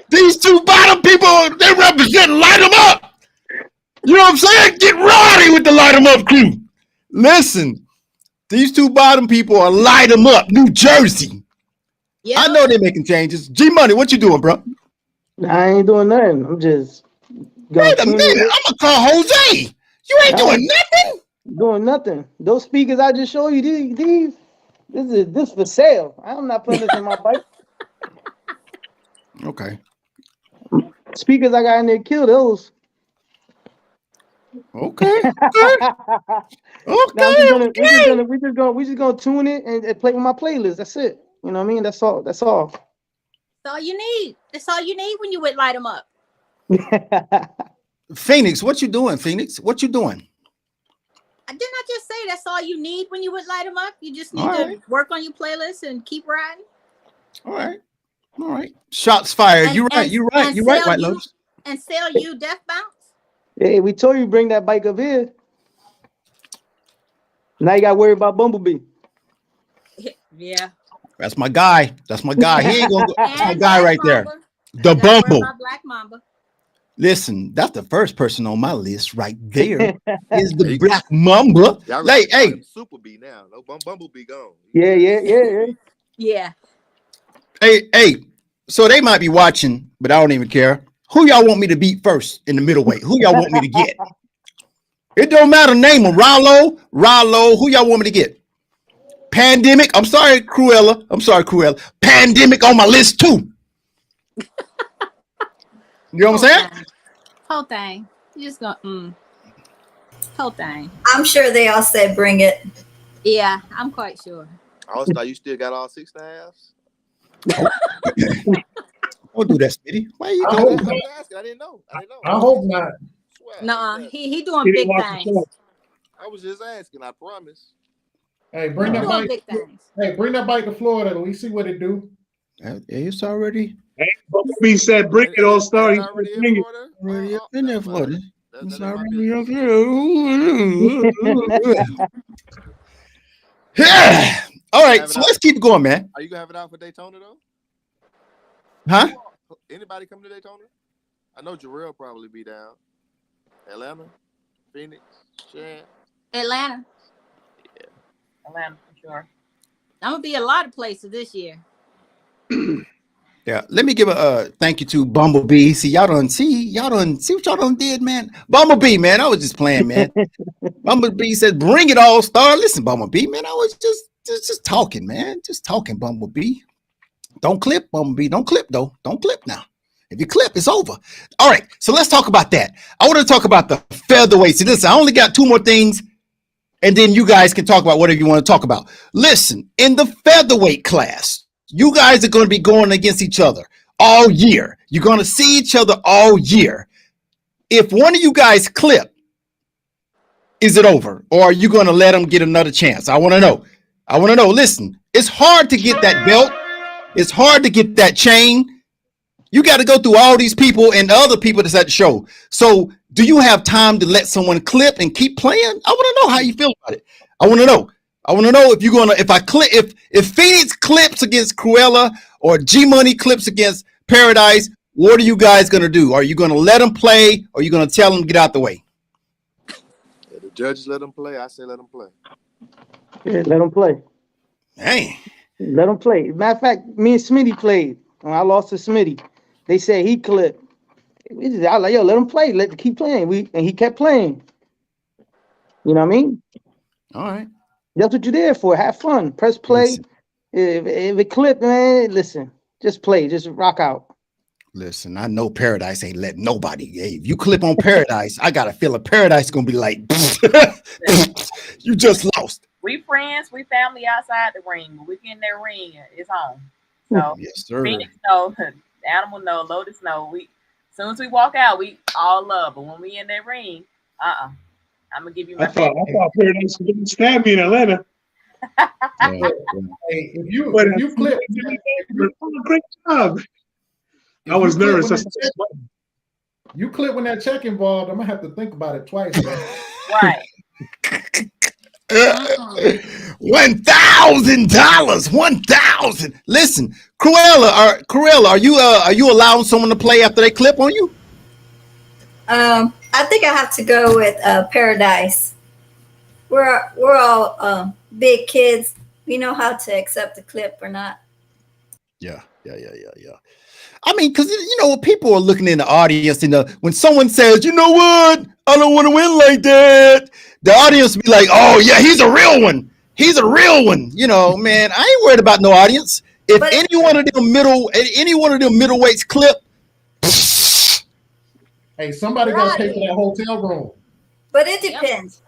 These two bottom people, they represent Light 'em Up. You know what I'm saying? Get rowdy with the Light 'em Up crew. Listen, these two bottom people are Light 'em Up, New Jersey. Yeah. I know they're making changes. G Money, what you doing, bro? I ain't doing nothing. I'm just gonna Wait a tune minute. it. I'm gonna call Jose. You ain't I doing ain't nothing. doing nothing. Those speakers I just showed you, this for sale. I'm not putting this in my bike. Okay. Speakers I got in there, kill those. Okay. Now Okay. we just gonna tune it and play with my playlist. That's it. You know what I mean? That's all. That's all. That's all you need. That's all you need when you would light them up. Phoenix, what you doing, Phoenix? What you doing? Didn't I just say that's all you need when you would light them up? You just need All to right. work on your playlist and keep riding. All right. All right. Shots fired. And You're right. and You're right. and You're right, sell White you Lotus. and sell you Death Bounce. Hey, we told you bring that bike up here. Now you got to worry about Bumblebee. Yeah. That's my guy. That's my guy. He ain't gonna go. That's my And guy Black right there. Mamba. The Gotta worry Bumble. about Black Mamba. Listen, that's the first person on my list right there. Is There the you go. Black Mamba. Y'all Like, call hey, him Super B now. No, Bumblebee gone. Yeah. Yeah. hey. So they might be watching, but I don't even care. Who y'all want me to beat first in the middleweight? Who y'all want me to get? It don't matter. Name them. Rollo. Who y'all want me to get? Pandemic. I'm sorry, Cruella. Pandemic on my list too. You know what I'm saying? Whole thing. You just go, whole thing. I'm sure they all said bring it. Yeah, I'm quite sure. I always thought you still got all 6 1/2s. Don't do that, Smitty. Why you I doing hope that? not. I didn't know. I hope not. Nah, he doing He big didn't watch the things. show. I was just asking. I promise. Hey, bring He that doing bike. big things. Hey, bring that bike to Florida. We see what it do. It's already Hey, Bumblebee said, "Bring it, all star." Ain't He it said, already in "Bring it." Florida? already up in there, Never mind. Florida. That It's ain't my already up business. here. Yeah. All right, so let's keep going, man. Are you gonna have it out for Daytona though? Huh? Anybody come to Daytona? I know Jarrell probably be down. Atlanta, Phoenix, Shan. Atlanta. Yeah. Atlanta for sure. I'm gonna be a lot of places this year. Yeah, let me give a thank you to Bumblebee. See, y'all don't see what y'all done did, man. Bumblebee, man, I was just playing, man. Bumblebee said, "Bring it all, star." Listen, Bumblebee, man, I was just talking, man, just talking. Bumblebee, don't clip, Bumblebee, don't clip though, don't clip now. If you clip, it's over. All right, so let's talk about that. I want to talk about the featherweight. See, listen, I only got 2 more things, and then you guys can talk about whatever you want to talk about. Listen, in the featherweight class, you guys are going to be going against each other all year. You're going to see each other all year. If one of you guys clip, is it over? Or are you going to let them get another chance? I want to know. Listen, it's hard to get that belt. It's hard to get that chain. You got to go through all these people and the other people that's at the show. So do you have time to let someone clip and keep playing? I want to know how you feel about it. I want to know if you're gonna if Phoenix clips against Cruella or G Money clips against Paradise, what are you guys gonna do? Are you gonna let them play or are you gonna tell them to get out the way? Yeah, the judges let them play. I say let them play. Yeah, let them play. Hey, Let them play. Matter of fact, me and Smitty played. When I lost to Smitty, they said he clipped. I was like, yo, let him play. Keep playing. And he kept playing. You know what I mean? all right. That's what you're there for. Have fun. Press play. If it clip, man, listen. Just play. Just rock out. Listen, I know Paradise ain't letting nobody. Hey, if you clip on Paradise, I got a feeling Paradise gonna be like, you just lost. We friends, we family outside the ring. When we get in that ring, it's on. So Yes, sir. Phoenix know, Animal know, Lotus know. We as soon as we walk out, we all love. But when we in that ring, I'm gonna give you my I thought Paradise was going to stab me in Atlanta. Hey, if you clip, Great job. I was nervous. You clip when that check involved. I'm gonna have to think about it twice. right. $1,000. 1,000. Listen, Cruella, are you allowing someone to play after they clip on you? I think I have to go with Paradise. We're all big kids. We know how to accept the clip or not. Yeah. I mean, because people are looking in the audience, when someone says, you know what, I don't want to win like that, the audience be like, oh yeah, he's a real one. He's a real one. Man, I ain't worried about no audience. If any one of them middleweights clip, hey, somebody got to pay for that hotel room. But it depends.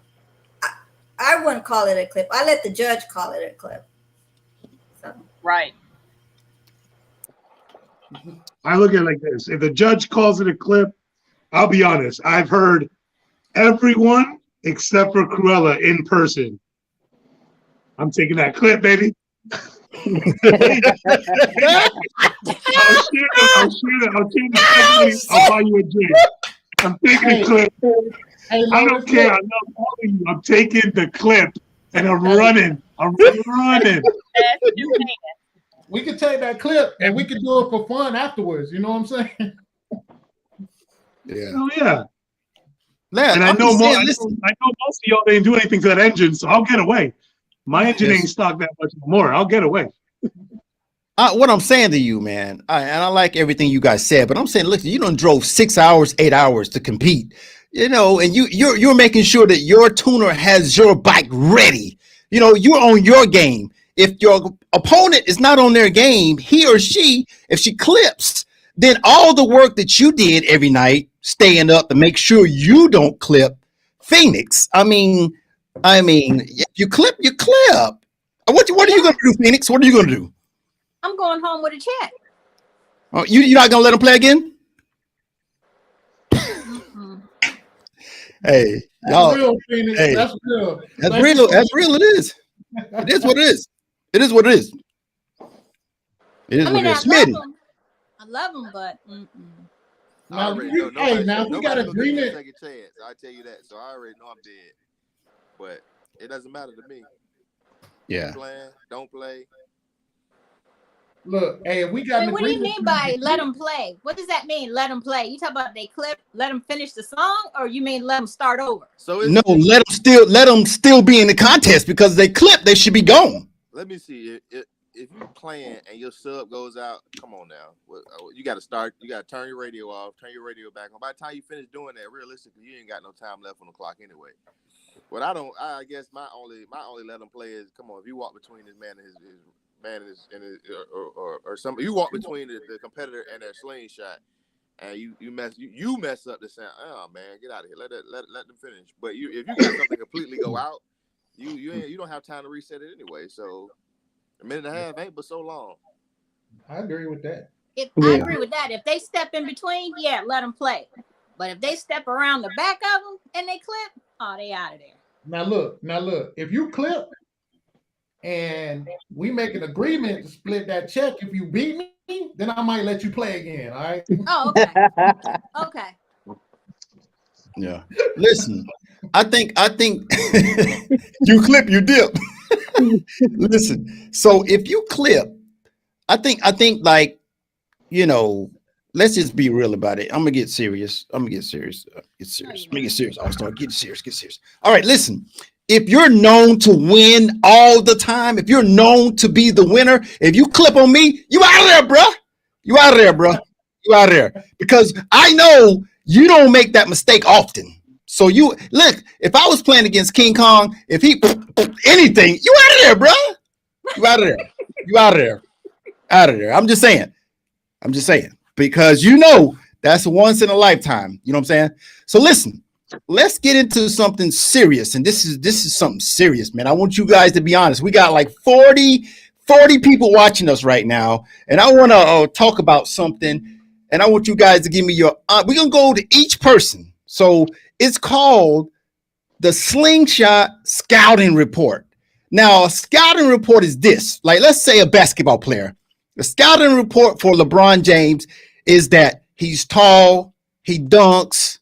I wouldn't call it a clip. I let the judge call it a clip. So. Right. I look at it like this. If the judge calls it a clip, I'll be honest. I've heard everyone except for Cruella in person. I'm taking that clip, baby. I'll buy you a drink. I'm taking the clip. I don't care. I love all of you. I'm taking the clip and I'm running. We can take that clip and we can do it for fun afterwards. You know what I'm saying? Yeah. Oh yeah. And I know most of y'all didn't do anything to that engine, so I'll get away. My engine ain't stocked that much more. I'll get away. What I'm saying to you, man, and I like everything you guys said, but I'm saying, look, you done drove 6 hours, 8 hours to compete, and you're making sure that your tuner has your bike ready. You're on your game. If your opponent is not on their game, he or she, if she clips, then all the work that you did every night, staying up to make sure you don't clip Phoenix. I mean, if you clip, you clip. What are you going to do, Phoenix? What are you going to do? I'm going home with a check. Oh, you're not going to let him play again? Hey, y'all. Real, Phoenix. Hey, that's real. That's real. That's real. It is. It is what it is. It is what it is. It is what it is. I love him, but now we got agreement. Second chance. I tell you that. So I already know I'm dead. But it doesn't matter to me. Yeah. Don't play. Look, hey, if we got. What do you mean by let them play? What does that mean? Let them play? You talk about they clip, let them finish the song, or you mean let them start over? So let them still be in the contest because they clip. They should be gone. Let me see if you're playing and your sub goes out. Come on now, you got to start. You got to turn your radio off, turn your radio back on. By the time you finish doing that, realistically, you ain't got no time left on the clock anyway. But I guess my only let them play is, come on, if you walk between this man and his or some, you walk between the competitor and their slingshot, and you mess up the sound. Oh man, get out of here. Let them finish. But if you got something completely go out, you don't have time to reset it anyway. So a minute and a half ain't but so long. I agree with that. I agree with that. If they step in between, yeah, let them play. But if they step around the back of them and they clip, they out of there. Now look. If you clip and we make an agreement to split that check, if you beat me, then I might let you play again. All right. Oh, okay. Okay. Yeah. Listen, I think you clip, you dip. Listen, so if you clip, I think like, let's just be real about it. I'm gonna get serious. All start get serious. All right, listen. If you're known to win all the time, if you're known to be the winner, if you clip on me, you out of there, bruh. You out of there. Because I know you don't make that mistake often. So you look, if I was playing against King Kong, if he anything, you out of there, bruh. You out of there. I'm just saying. Because that's once in a lifetime. You know what I'm saying? So listen. Let's get into something serious, and this is something serious, man. I want you guys to be honest. We got like 40 people watching us right now, and I want to talk about something, and I want you guys to give me your we're gonna go to each person. So it's called the Slingshot Scouting Report. Now, a scouting report is this. Like, let's say a basketball player. The scouting report for LeBron James is that he's tall, he dunks,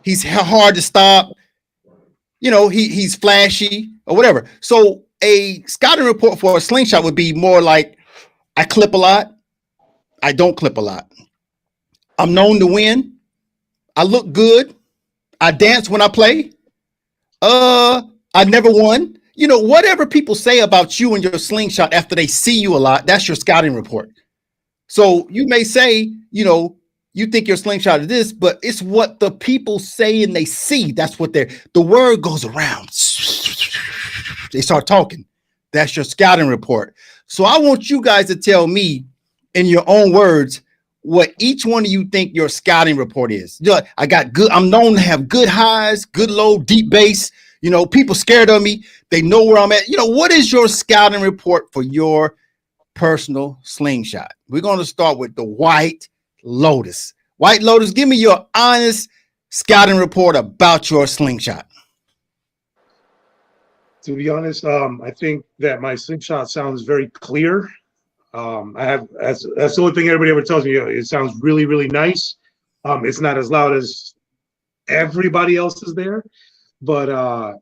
he's hard to stop. He's flashy or whatever. So a scouting report for a slingshot would be more like, I clip a lot. I don't clip a lot. I'm known to win. I look good. I dance when I play. I never won. you know, whatever people say about you and your slingshot after they see you a lot, that's your scouting report. So you may say, you know, you think your slingshot is this, but it's what the people say and they see. That's what the word goes around. They start talking. That's your scouting report. So I want you guys to tell me in your own words what each one of you think your scouting report is. You know, I got good. I'm known to have good highs, good low, deep bass. You know, people scared of me. They know where I'm at. You know, what is your scouting report for your personal slingshot? We're going to start with the White Lotus. White Lotus, give me your honest scouting report about your slingshot. To be honest, I think that my slingshot sounds very clear. I have that's the only thing everybody ever tells me. It sounds really, really nice. It's not as loud as everybody else is there, but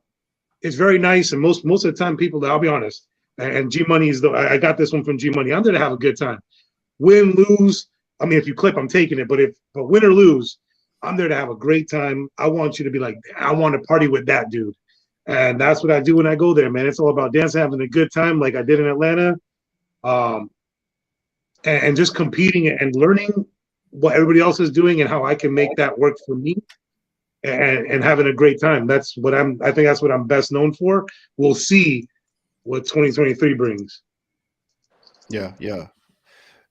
it's very nice. And most of the time, people, I'll be honest, and G Money is I got this one from G Money. I'm there to have a good time. Win, lose. I mean, if you clip, I'm taking it. But win or lose, I'm there to have a great time. I want you to be like, I want to party with that dude. And that's what I do when I go there, man. It's all about dancing, having a good time like I did in Atlanta. And just competing and learning what everybody else is doing and how I can make that work for me and having a great time. I think that's what I'm best known for. We'll see what 2023 brings. Yeah.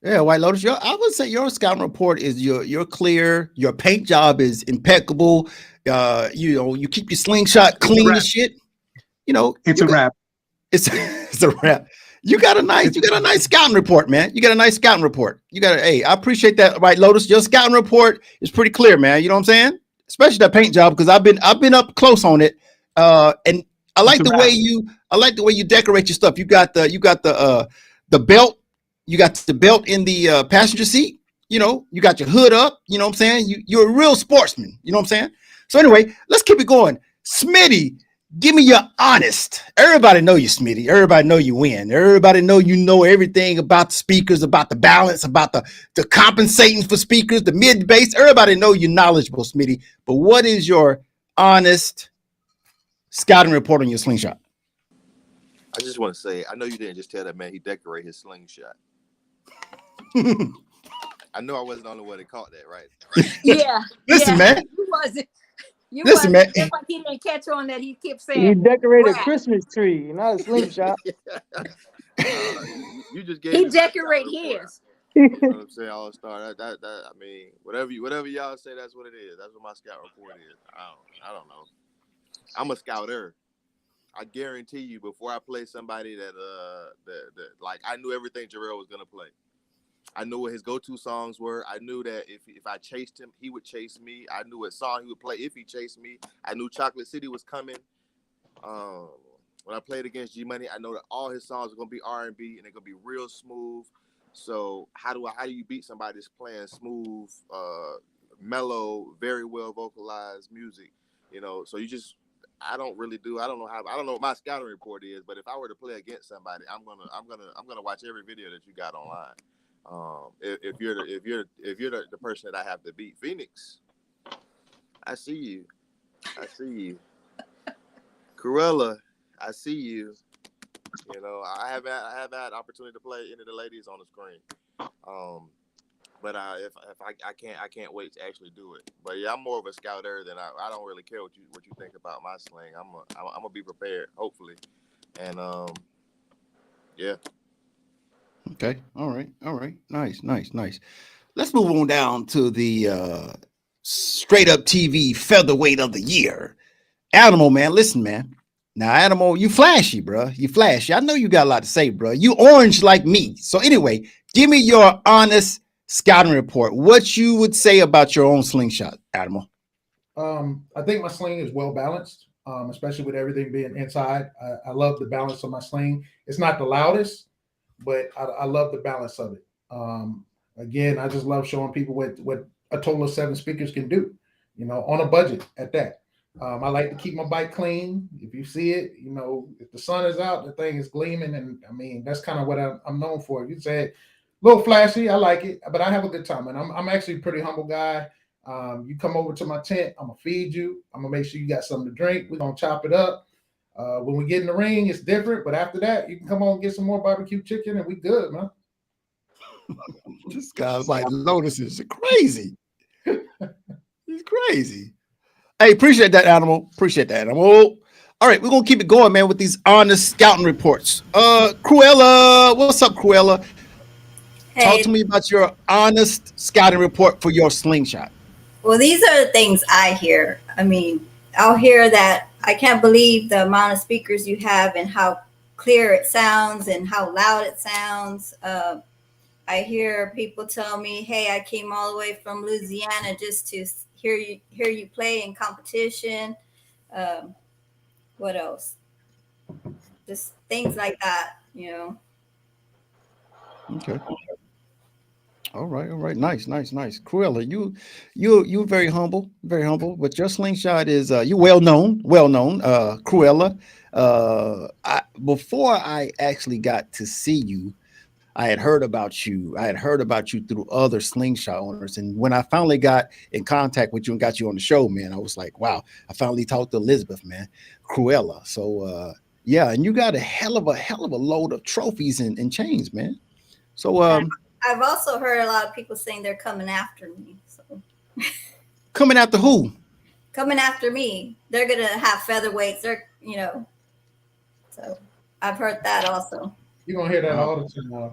White Lotus, I would say your scouting report is you're clear. Your paint job is impeccable. You know, you keep your slingshot clean as shit. You know, it's a wrap. It's a wrap. You got a nice scouting report, man. You got a nice scouting report. Hey, I appreciate that, White Lotus. Your scouting report is pretty clear, man. You know what I'm saying? Especially that paint job, because I've been up close on it. And I like the way you decorate your stuff. You got the belt. You got the belt in the passenger seat. You know, you got your hood up. You know what I'm saying? You're a real sportsman. You know what I'm saying? So anyway, let's keep it going. Smitty, give me your honest. Everybody know you, Smitty. Everybody know you win. Everybody know you know everything about the speakers, about the balance, about the compensating for speakers, the mid bass. Everybody know you're knowledgeable, Smitty. But what is your honest scouting report on your slingshot? I just want to say, I know you didn't just tell that man he decorated his slingshot. I know I wasn't the only one that caught that, right? Yeah. Listen, man. You wasn't. Listen, man. That's like he didn't catch on that he kept saying. You decorated a Christmas tree, not a slingshot. You just gave he decorate his. You know what I'm saying? All star. That I mean, whatever y'all say, that's what it is. That's what my scout report is. I don't know. I'm a scouter. I guarantee you, before I play somebody that like I knew everything Jarrell was gonna play. I knew what his go-to songs were. I knew that if I chased him, he would chase me. I knew what song he would play if he chased me. I knew Chocolate City was coming. When I played against G Money, I know that all his songs are gonna be R&B and they're gonna be real smooth. So how do you beat somebody that's playing smooth, mellow, very well vocalized music? You know, so I don't know what my scouting report is, but if I were to play against somebody, I'm gonna watch every video that you got online. If you're the person that I have to beat, Phoenix, I see you. Cruella, I see you. You know, I have had opportunity to play any of the ladies on the screen. But if I can't wait to actually do it. But yeah, I'm more of a scouter than I don't really care what you think about my sling. I'm gonna be prepared, hopefully, and yeah. Okay. All right. Nice. Let's move on down to the Straight Up TV Featherweight of the Year. Animal, man. Listen, man. Now, Animal, you flashy, bro. You flashy. I know you got a lot to say, bro. You orange like me. So anyway, give me your honest scouting report. What you would say about your own slingshot, Animal? I think my sling is well balanced, especially with everything being inside. I love the balance of my sling. It's not the loudest, but I love the balance of it. Again, I just love showing people what a total of 7 speakers can do, you know, on a budget at that. I like to keep my bike clean. If you see it, you know, if the sun is out, the thing is gleaming. And I mean, that's kind of what I'm known for. If you say a little flashy, I like it, but I have a good time. And I'm actually a pretty humble guy. You come over to my tent, I'm going to feed you. I'm going to make sure you got something to drink. We're going to chop it up. When we get in the ring, it's different. But after that, you can come on and get some more barbecue chicken, and we good, man. This guy's like Lotus is crazy. He's crazy. Hey, appreciate that, Animal. Appreciate that, Animal. All right, we're gonna keep it going, man, with these honest scouting reports. Cruella, what's up, Cruella? Talk Hey, to me about your honest scouting report for your slingshot. well, these are the things I hear. I mean, I'll hear that I can't believe the amount of speakers you have and how clear it sounds and how loud it sounds. I hear people tell me, "Hey, I came all the way from Louisiana just to hear you play in competition." Um, what else? Just things like that, you know. Okay. All right. Nice. Cruella, you very humble, very humble. But your slingshot is you well known. Cruella. Before I actually got to see you, I had heard about you. I had heard about you through other slingshot owners. And when I finally got in contact with you and got you on the show, man, I was like, wow, I finally talked to Elizabeth, man. Cruella. So yeah, and you got a hell of a load of trophies and chains, man. So I've also heard a lot of people saying they're coming after me. So coming after who? coming after me, they're gonna have featherweights. So I've heard that also. You're gonna hear that all the time.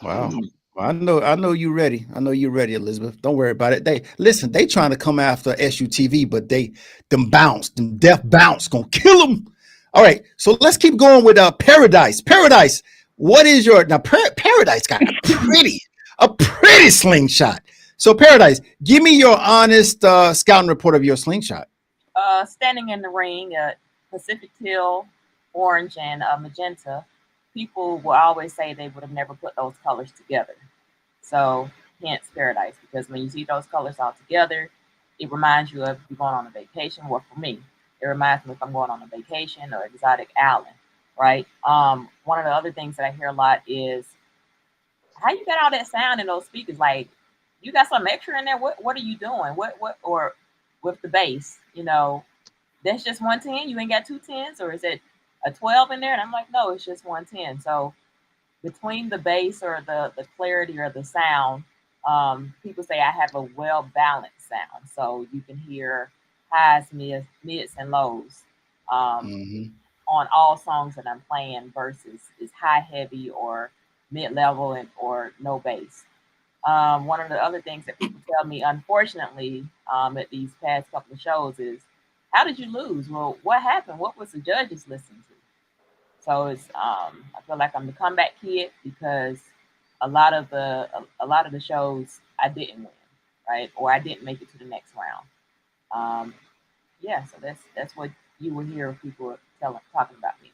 Wow. Well, I know you're ready. I know you're ready, Elizabeth. Don't worry about it. They trying to come after SUTV, but them death bounce gonna kill them. All right, so let's keep going with Paradise. Paradise, what is your now? Paradise got a pretty slingshot. So Paradise, give me your honest scouting report of your slingshot. Standing in the ring, Pacific teal, orange, and magenta, people will always say they would have never put those colors together. So hence Paradise, because when you see those colors all together, it reminds you of you going on a vacation. Well, for me, it reminds me if I'm going on a vacation or exotic island, right? One of the other things that I hear a lot is how you got all that sound in those speakers. Like you got some extra in there. What are you doing? What or with the bass, that's just 110. You ain't got 210s, or is it a 12 in there? And I'm like, no, it's just 110. So between the bass or the clarity or the sound, people say I have a well balanced sound. So you can hear highs, mids, and lows on all songs that I'm playing versus is high, heavy, or mid level or no bass. One of the other things that people tell me, unfortunately, at these past couple of shows is, how did you lose? Well, what happened? What was the judges listening to? So it's I feel like I'm the comeback kid because a lot of the shows I didn't win, right? Or I didn't make it to the next round. Yeah, so that's what you will hear people talking about me.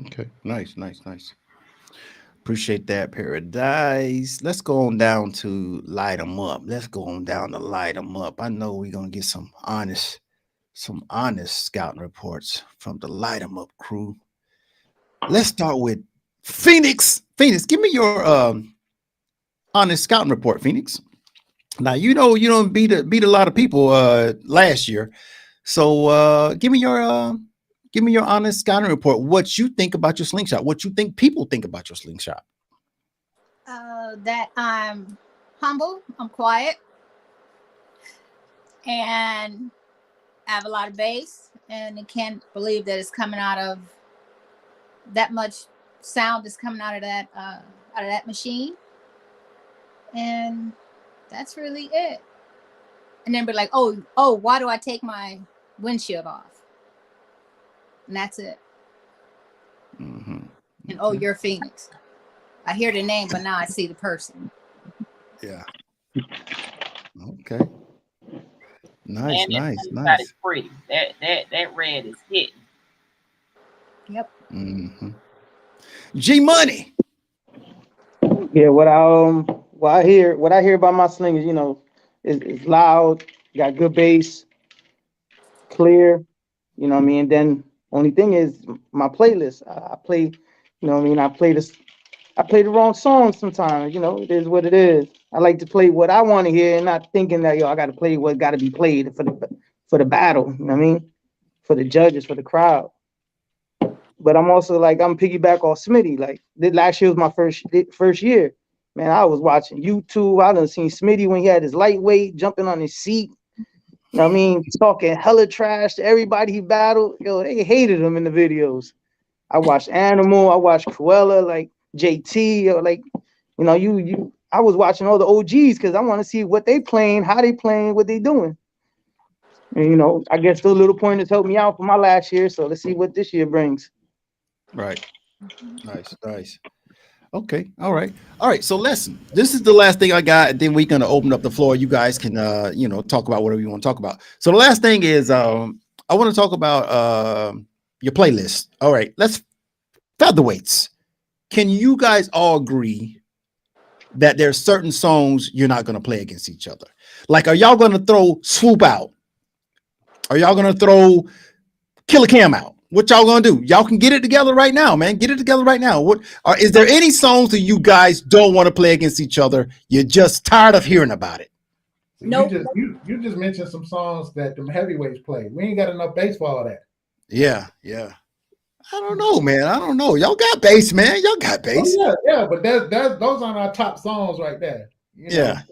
Okay, nice. Appreciate that, Paradise. Let's go on down to light them up. Let's go on down to light them up. I know we're gonna get some honest scouting reports from the light them up crew. Let's start with Phoenix. Phoenix, give me your honest scouting report, Phoenix. Now you know you don't beat a lot of people last year, so give me your honest scouting report. What you think about your slingshot? What you think people think about your slingshot? That I'm humble, I'm quiet, and I have a lot of bass, and I can't believe that it's coming out of that much sound is coming out of that machine, and that's really it. And then be like, oh, why do I take my windshield off? And that's it. And oh, you're Phoenix. I hear the name, but now I see the person. Yeah. Okay. Nice. That is pretty. That red is hitting. Yep. G Money. Yeah, what I hear about my sling is, it's loud, got good bass, clear, you know what I mean? Then only thing is my playlist. I play, I play the wrong songs sometimes, it is what it is. I like to play what I want to hear and not thinking that I gotta play what gotta be played for the battle, you know what I mean? for the judges, for the crowd. But I'm also like, I'm piggyback off Smitty. Like last year was my first year. Man, I was watching YouTube. I done seen Smitty when he had his lightweight jumping on his seat. You know what I mean? Talking hella trash to everybody he battled. Yo, they hated him in the videos. I watched Animal. I watched Cruella, like JT, or like, you know, I was watching all the OGs because I want to see what they playing, how they playing, what they doing. And, you know, I guess the little pointers helped me out for my last year. So let's see what this year brings. Right. Nice. Okay. All right. So listen, this is the last thing I got, and then we're gonna open up the floor. You guys can talk about whatever you want to talk about. So the last thing is I want to talk about your playlist. All right, let's featherweights. Can you guys all agree that there's certain songs you're not gonna play against each other? Like, are y'all gonna throw Swoop out? Are y'all gonna throw Killer Cam out? What y'all gonna do? Y'all can get it together right now, man. Get it together right now. Is there any songs that you guys don't want to play against each other? You're just tired of hearing about it. Nope. You just mentioned some songs that them heavyweights play. We ain't got enough bass for all that. Yeah. I don't know, man. I don't know. Y'all got bass, man. Y'all got bass. Oh, yeah, but those aren't our top songs right there. You know, yeah.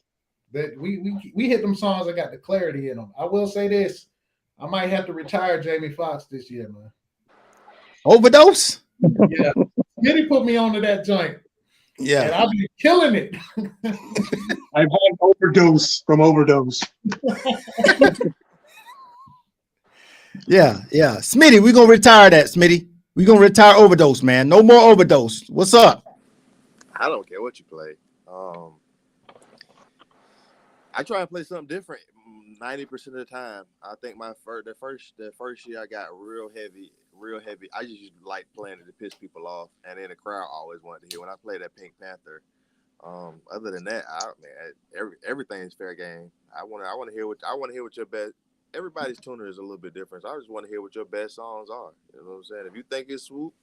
That we hit them songs that got the clarity in them. I will say this. I might have to retire Jamie Foxx this year, man. Overdose? Yeah. Smitty put me onto that joint. Yeah. And I've been killing it. I've had overdose from Overdose. Yeah. Smitty, we're going to retire that, Smitty. We're going to retire Overdose, man. No more Overdose. What's up? I don't care what you play. I try and play something different 90% of the time. I think the first year I got real heavy. I just used to like playing it to piss people off, and then the crowd always wanted to hear when I played that Pink Panther. Other than that, everything's fair game. I want to hear what your best. Everybody's tuner is a little bit different. So I just want to hear what your best songs are. You know what I'm saying? If you think it's Swoop,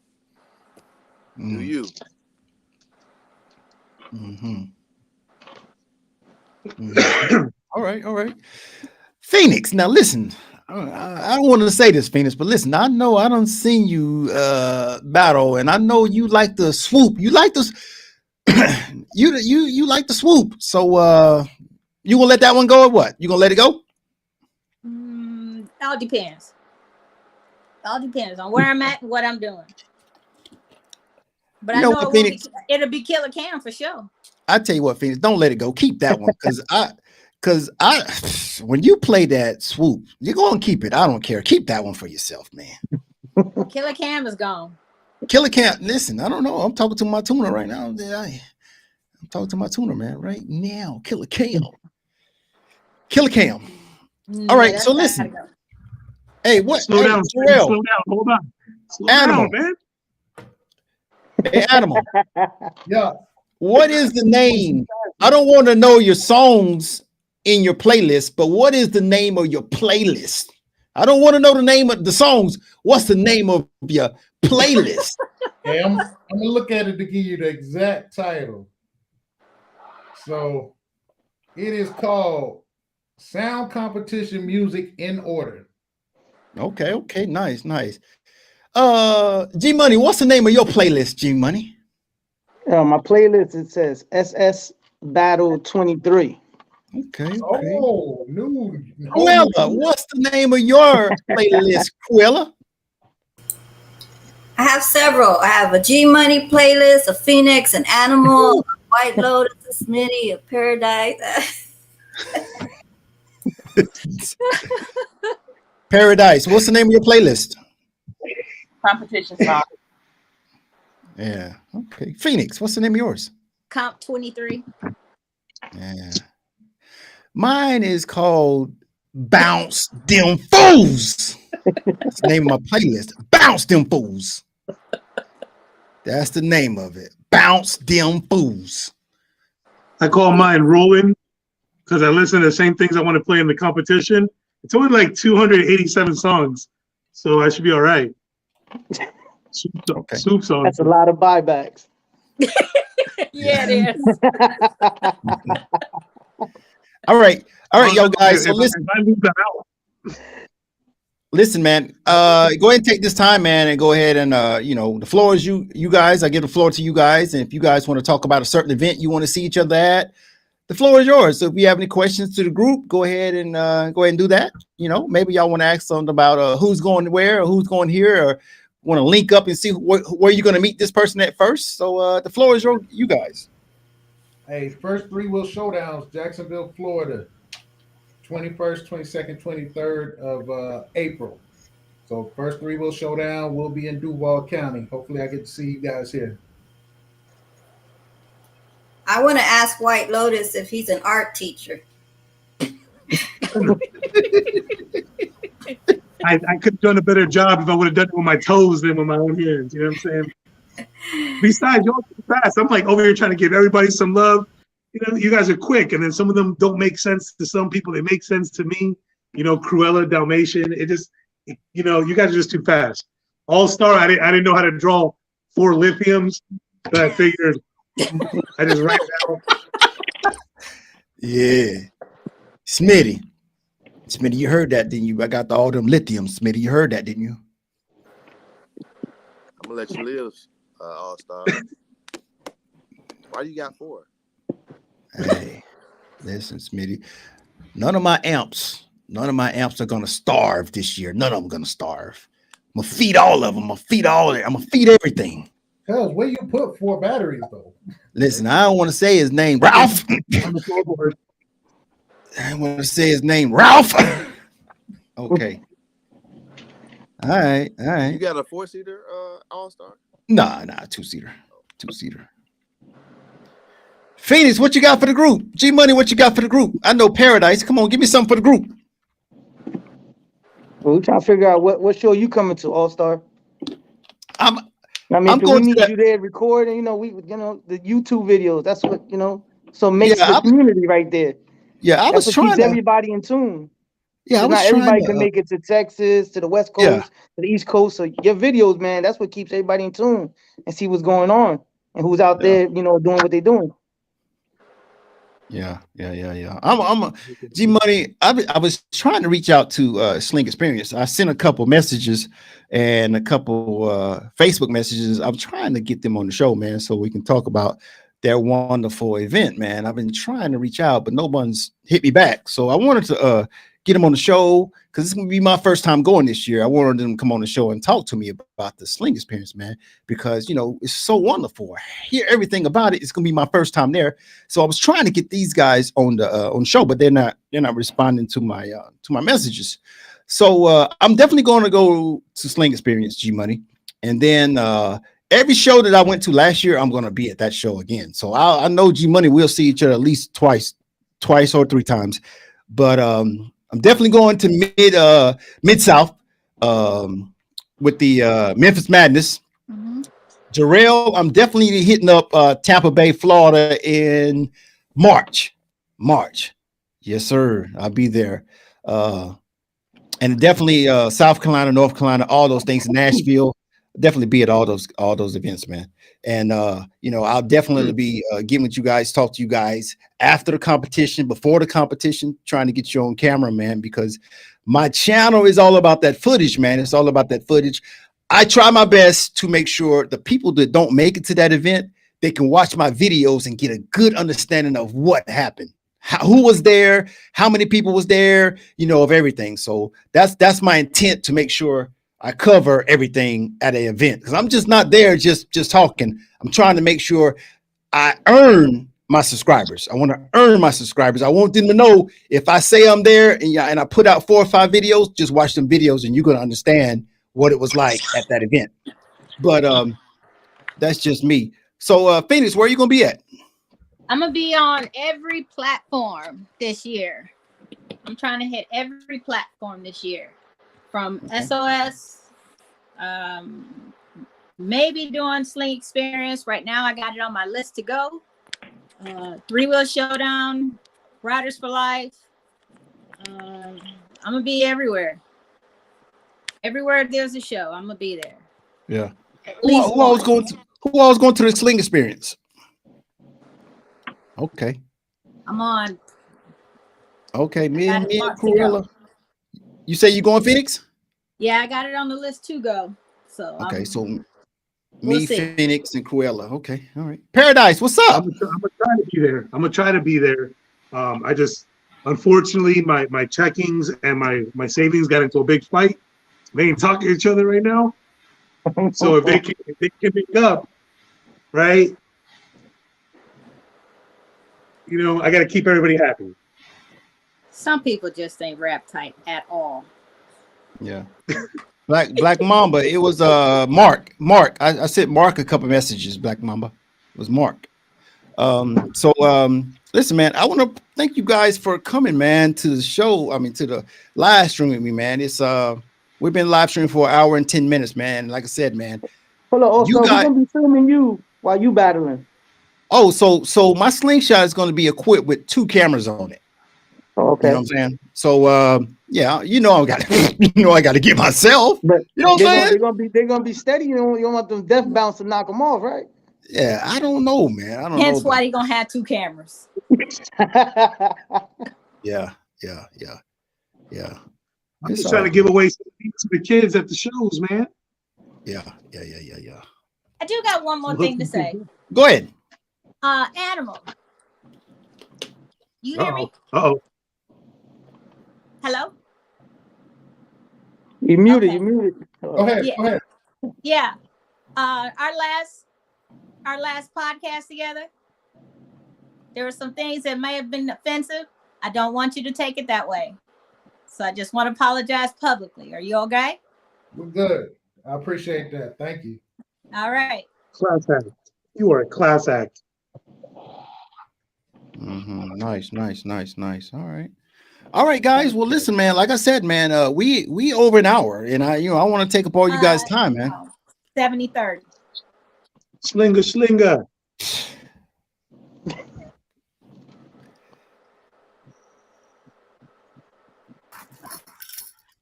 do you? All right. Phoenix. Now listen, I don't want to say this, Phoenix, but listen, I know I don't seen you battle, and I know you like the swoop. You like the you like the swoop. So you gonna let that one go or what? You gonna let it go? All depends. All depends on where I'm at and what I'm doing. But I know it'll be Killer Cam for sure. I tell you what, Phoenix, don't let it go. Keep that one because I when you play that swoop, you're gonna keep it. I don't care. Keep that one for yourself, man. Killer Cam is gone. Killer Cam, listen, I don't know. I'm talking to my tuner right now. I'm talking to my tuner, man, right now. Killer Cam. All right, so listen. Hey, what? Slow down, Jarrell. slow down. Hold on. Slow Animal, down, man. Hey, Animal. Yeah. What is the name? I don't want to know your songs in your playlist, but what is the name of your playlist? I don't want to know the name of the songs. What's the name of your playlist? Hey, I'm gonna look at it to give you the exact title. So it is called Sound Competition Music in Order. Okay, nice. G Money, what's the name of your playlist, G Money? My playlist, it says SS Battle 23. Okay. Oh, no. Cruella, what's the name of your playlist, Cruella? I have several. I have a G Money playlist, a Phoenix, an Animal, a White Lotus, a Smitty, a Paradise. Paradise, what's the name of your playlist? Competition song. Yeah. Okay. Phoenix, what's the name of yours? Comp 23. Yeah. Mine is called Bounce Them Fools. That's the name of my playlist. Bounce Them Fools. That's the name of it. Bounce Them Fools. I call mine Rolling because I listen to the same things I want to play in the competition. It's only like 287 songs, so I should be all right. Soup songs. That's a lot of buybacks. Yeah, it is. All right, y'all guys. So listen. Listen, man. Go ahead and take this time, man, and go ahead and the floor is you guys. I give the floor to you guys, and if you guys want to talk about a certain event you want to see each other at, the floor is yours. So if you have any questions to the group, go ahead and do that. Maybe y'all want to ask something about who's going where or who's going here, or want to link up and see where you're going to meet this person at first. So the floor is you guys. Hey, first 3-wheel showdowns, Jacksonville, Florida, 21st, 22nd, 23rd of April. So first 3-wheel showdown will be in Duval County. Hopefully I get to see you guys here. I want to ask White Lotus if he's an art teacher. I could have done a better job if I would have done it with my toes than with my own hands. You know what I'm saying? Besides, y'all too fast. I'm like over here trying to give everybody some love. You guys are quick, and then some of them don't make sense to some people. They make sense to me. Cruella, Dalmatian. It just, you guys are just too fast. All-Star, I didn't know how to draw 4 lithiums, but I figured I just write it out. Yeah. Smitty, you heard that, didn't you? I got all them lithiums. Smitty, you heard that, didn't you? I'm gonna let you live, All-Star. Why you got 4? Hey, listen, Smitty. None of my amps are gonna starve this year. None of them gonna starve. I'm gonna feed all of them. I'm gonna feed all of it. I'm gonna feed everything. Cuz, where you put 4 batteries though? Listen, I don't want to say his name, Ralph. On the floorboard. I want to say his name, Ralph. Okay. All right. You got a 4-seater, All-Star? Nah, 2-seater. 2-seater. Phoenix, what you got for the group? G Money, what you got for the group? I know Paradise. Come on, give me something for the group. Well, we're trying to figure out what show you coming to, All-Star. I'm we going need to you there recording, the YouTube videos. That's what, so makes the community right there. Yeah, I That's was what keeps trying to. everybody in tune. Yeah, I was not trying everybody to, can make it to Texas, to the West Coast, to the East Coast. So your videos, man, that's what keeps everybody in tune and see what's going on and who's out there, doing what they're doing. Yeah. I'm a G Money. I was trying to reach out to Sling Experience. I sent a couple messages and a couple Facebook messages. I'm trying to get them on the show, man, so we can talk about their wonderful event, man. I've been trying to reach out, but no one's hit me back. So I wanted to get them on the show because it's gonna be my first time going this year. I wanted them to come on the show and talk to me about the Sling Experience, man, because it's so wonderful. I hear everything about it. It's gonna be my first time there. So I was trying to get these guys on the show, but they're not responding to my messages. So I'm definitely going to go to Sling Experience, G Money, and then every show that I went to last year, I'm going to be at that show again. So I know G Money, we'll see each other at least twice or 3 times. But I'm definitely going to Mid-South with the Memphis Madness. Mm-hmm. Jarrell, I'm definitely hitting up Tampa Bay, Florida in March. Yes, sir. I'll be there. And definitely South Carolina, North Carolina, all those things, Nashville. Definitely be at all those events, man. And I'll definitely be getting with you guys, talk to you guys after the competition, before the competition, trying to get you on camera, man, because my channel is all about that footage, man. It's all about that footage. I try my best to make sure the people that don't make it to that event, they can watch my videos and get a good understanding of what happened. Who was there, how many people was there, of everything. So that's my intent, to make sure I cover everything at an event, because I'm just not there just talking. I'm trying to make sure I earn my subscribers. I want to earn my subscribers. I want them to know if I say I'm there and I put out 4 or 5 videos, just watch them videos and you're going to understand what it was like at that event. But that's just me. So Phoenix, where are you going to be at? I'm going to be on every platform this year. I'm trying to hit every platform this year. From SOS, maybe doing Sling Experience. Right now, I got it on my list to go. 3-Wheel Showdown, Riders for Life. I'm gonna be everywhere. Everywhere there's a show, I'm gonna be there. Yeah. Who I was going to the Sling Experience? Okay. I'm on. Okay, me and Cruella. You say you going, Phoenix? Yeah, I got it on the list to go. So Okay, so we'll me, see. Phoenix, and Cruella. Okay, all right. Paradise, what's up? I'm gonna try to be there. I'm gonna try to be there. I just, unfortunately, my checkings and my savings got into a big fight. They ain't talking to each other right now. So if they can make up, right? You know, I got to keep everybody happy. Some people just ain't rap tight at all. Yeah. Black Mamba. It was Mark. I sent Mark a couple messages. Black Mamba. It was Mark. Listen, man, I want to thank you guys for coming, man, to the show. I mean, to the live stream with me, man. It's we've been live streaming for an hour and 10 minutes, man. Like I said, man. Hold on, You also, we're got gonna be filming you while you battling. oh, so my slingshot is going to be equipped with 2 cameras on it. Oh, okay. You know what I'm saying? So yeah, you know I got I got to get myself. But You know what I'm saying? they're gonna be steady. You don't want them death bounce to knock them off, right? Yeah, I don't know, man. I don't Hence know. why they gonna have 2 cameras. Yeah. I'm just trying to give away some things to the kids at the shows, man. Yeah. I do got one more thing to say. Go ahead. Animal. You hear me? Uh-oh. Hello? You muted. Okay. You muted. Go ahead. Yeah. Go ahead. Yeah. Our last podcast together, there were some things that may have been offensive. I don't want you to take it that way. So I just want to apologize publicly. Are you okay? We're good. I appreciate that. Thank you. All right. Class act. You are a class act. Nice. All right, guys. Well, listen, man. Like I said, man, we over an hour, and I want to take up all you guys' time, man. 70-30. Slinger.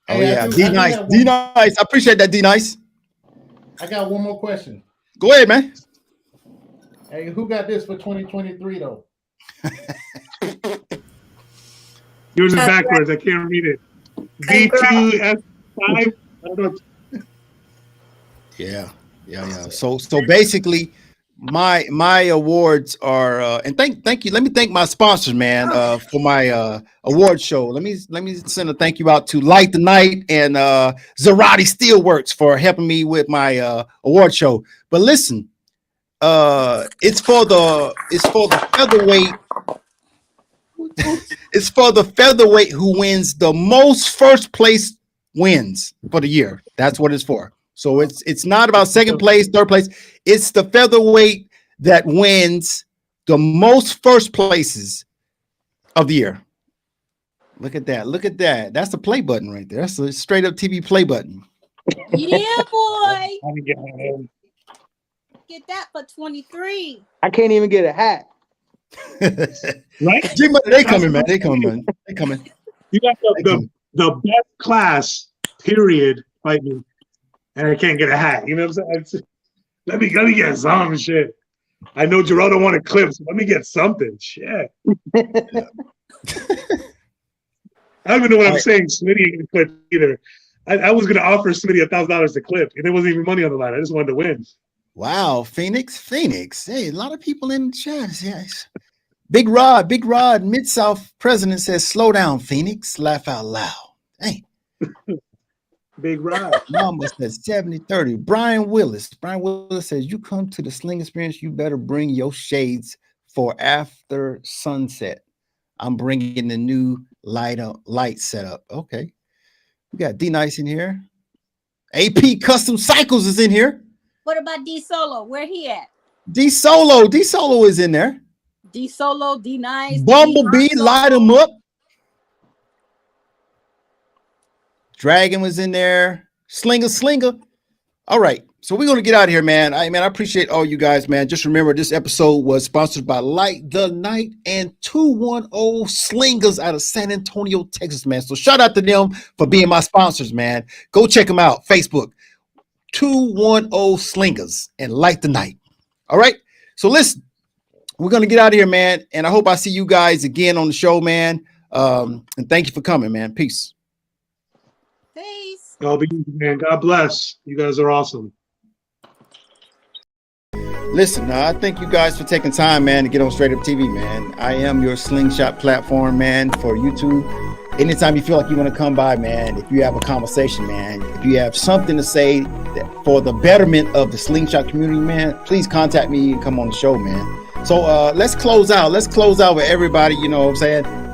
Oh yeah, D nice. I appreciate that, D nice. I got one more question. Go ahead, man. Hey, who got this for 2023 though? Yours is backwards. I can't read it. V2S5. I don't know. Yeah. So basically, my awards are and thank you. Let me thank my sponsors, man, for my award show. Let me send a thank you out to Light the Night and Zarati Steelworks for helping me with my award show. But listen, it's for the featherweight. It's for the featherweight who wins the most first place wins for the year. That's what it's for. So it's not about second place, third place. It's the featherweight that wins the most first places of the year. Look at that. That's the play button right there. That's a straight up TV play button. Yeah, boy. Get that for 23. I can't even get a hat. Right? They coming, man. They coming. You got the best class, period, fight me. And I can't get a hat. You know what I'm saying? Let me get some shit. I know Gerald don't want a clip, so let me get something. Shit. I don't even know what I'm saying. Smitty ain't gonna clip either. I was gonna offer Smitty $1,000 to clip, and there wasn't even money on the line. I just wanted to win. Wow, Phoenix. Hey, a lot of people in the chat. Yes. Big Rod, Mid-South president says, slow down, Phoenix. Laugh out loud. Hey. Big Rod. Mama says 70-30. Brian Willis says, you come to the Sling Experience, you better bring your shades for after sunset. I'm bringing the new light setup. Okay. We got D Nice in here. AP Custom Cycles is in here. What about D Solo? Where he at? D Solo is in there. D Solo, D Nice, Bumblebee, light him up. Dragon was in there. Slinger. All right. So we're going to get out of here, man. I appreciate all you guys, man. Just remember, this episode was sponsored by Light the Night and 210 Slingers out of San Antonio, Texas, man. So shout out to them for being my sponsors, man. Go check them out. Facebook, 210 Slingers and Light the Night. All right. So listen, we're going to get out of here, man. And I hope I see you guys again on the show, man. And thank you for coming, man. Peace. Peace. Y'all be easy, man. God bless. You guys are awesome. Listen, I thank you guys for taking time, man, to get on Straight Up TV, man. I am your Slingshot platform, man, for YouTube. Anytime you feel like you want to come by, man, if you have a conversation, man, if you have something to say that for the betterment of the Slingshot community, man, please contact me and come on the show, man. So let's close out. Let's close out with everybody, you know what I'm saying?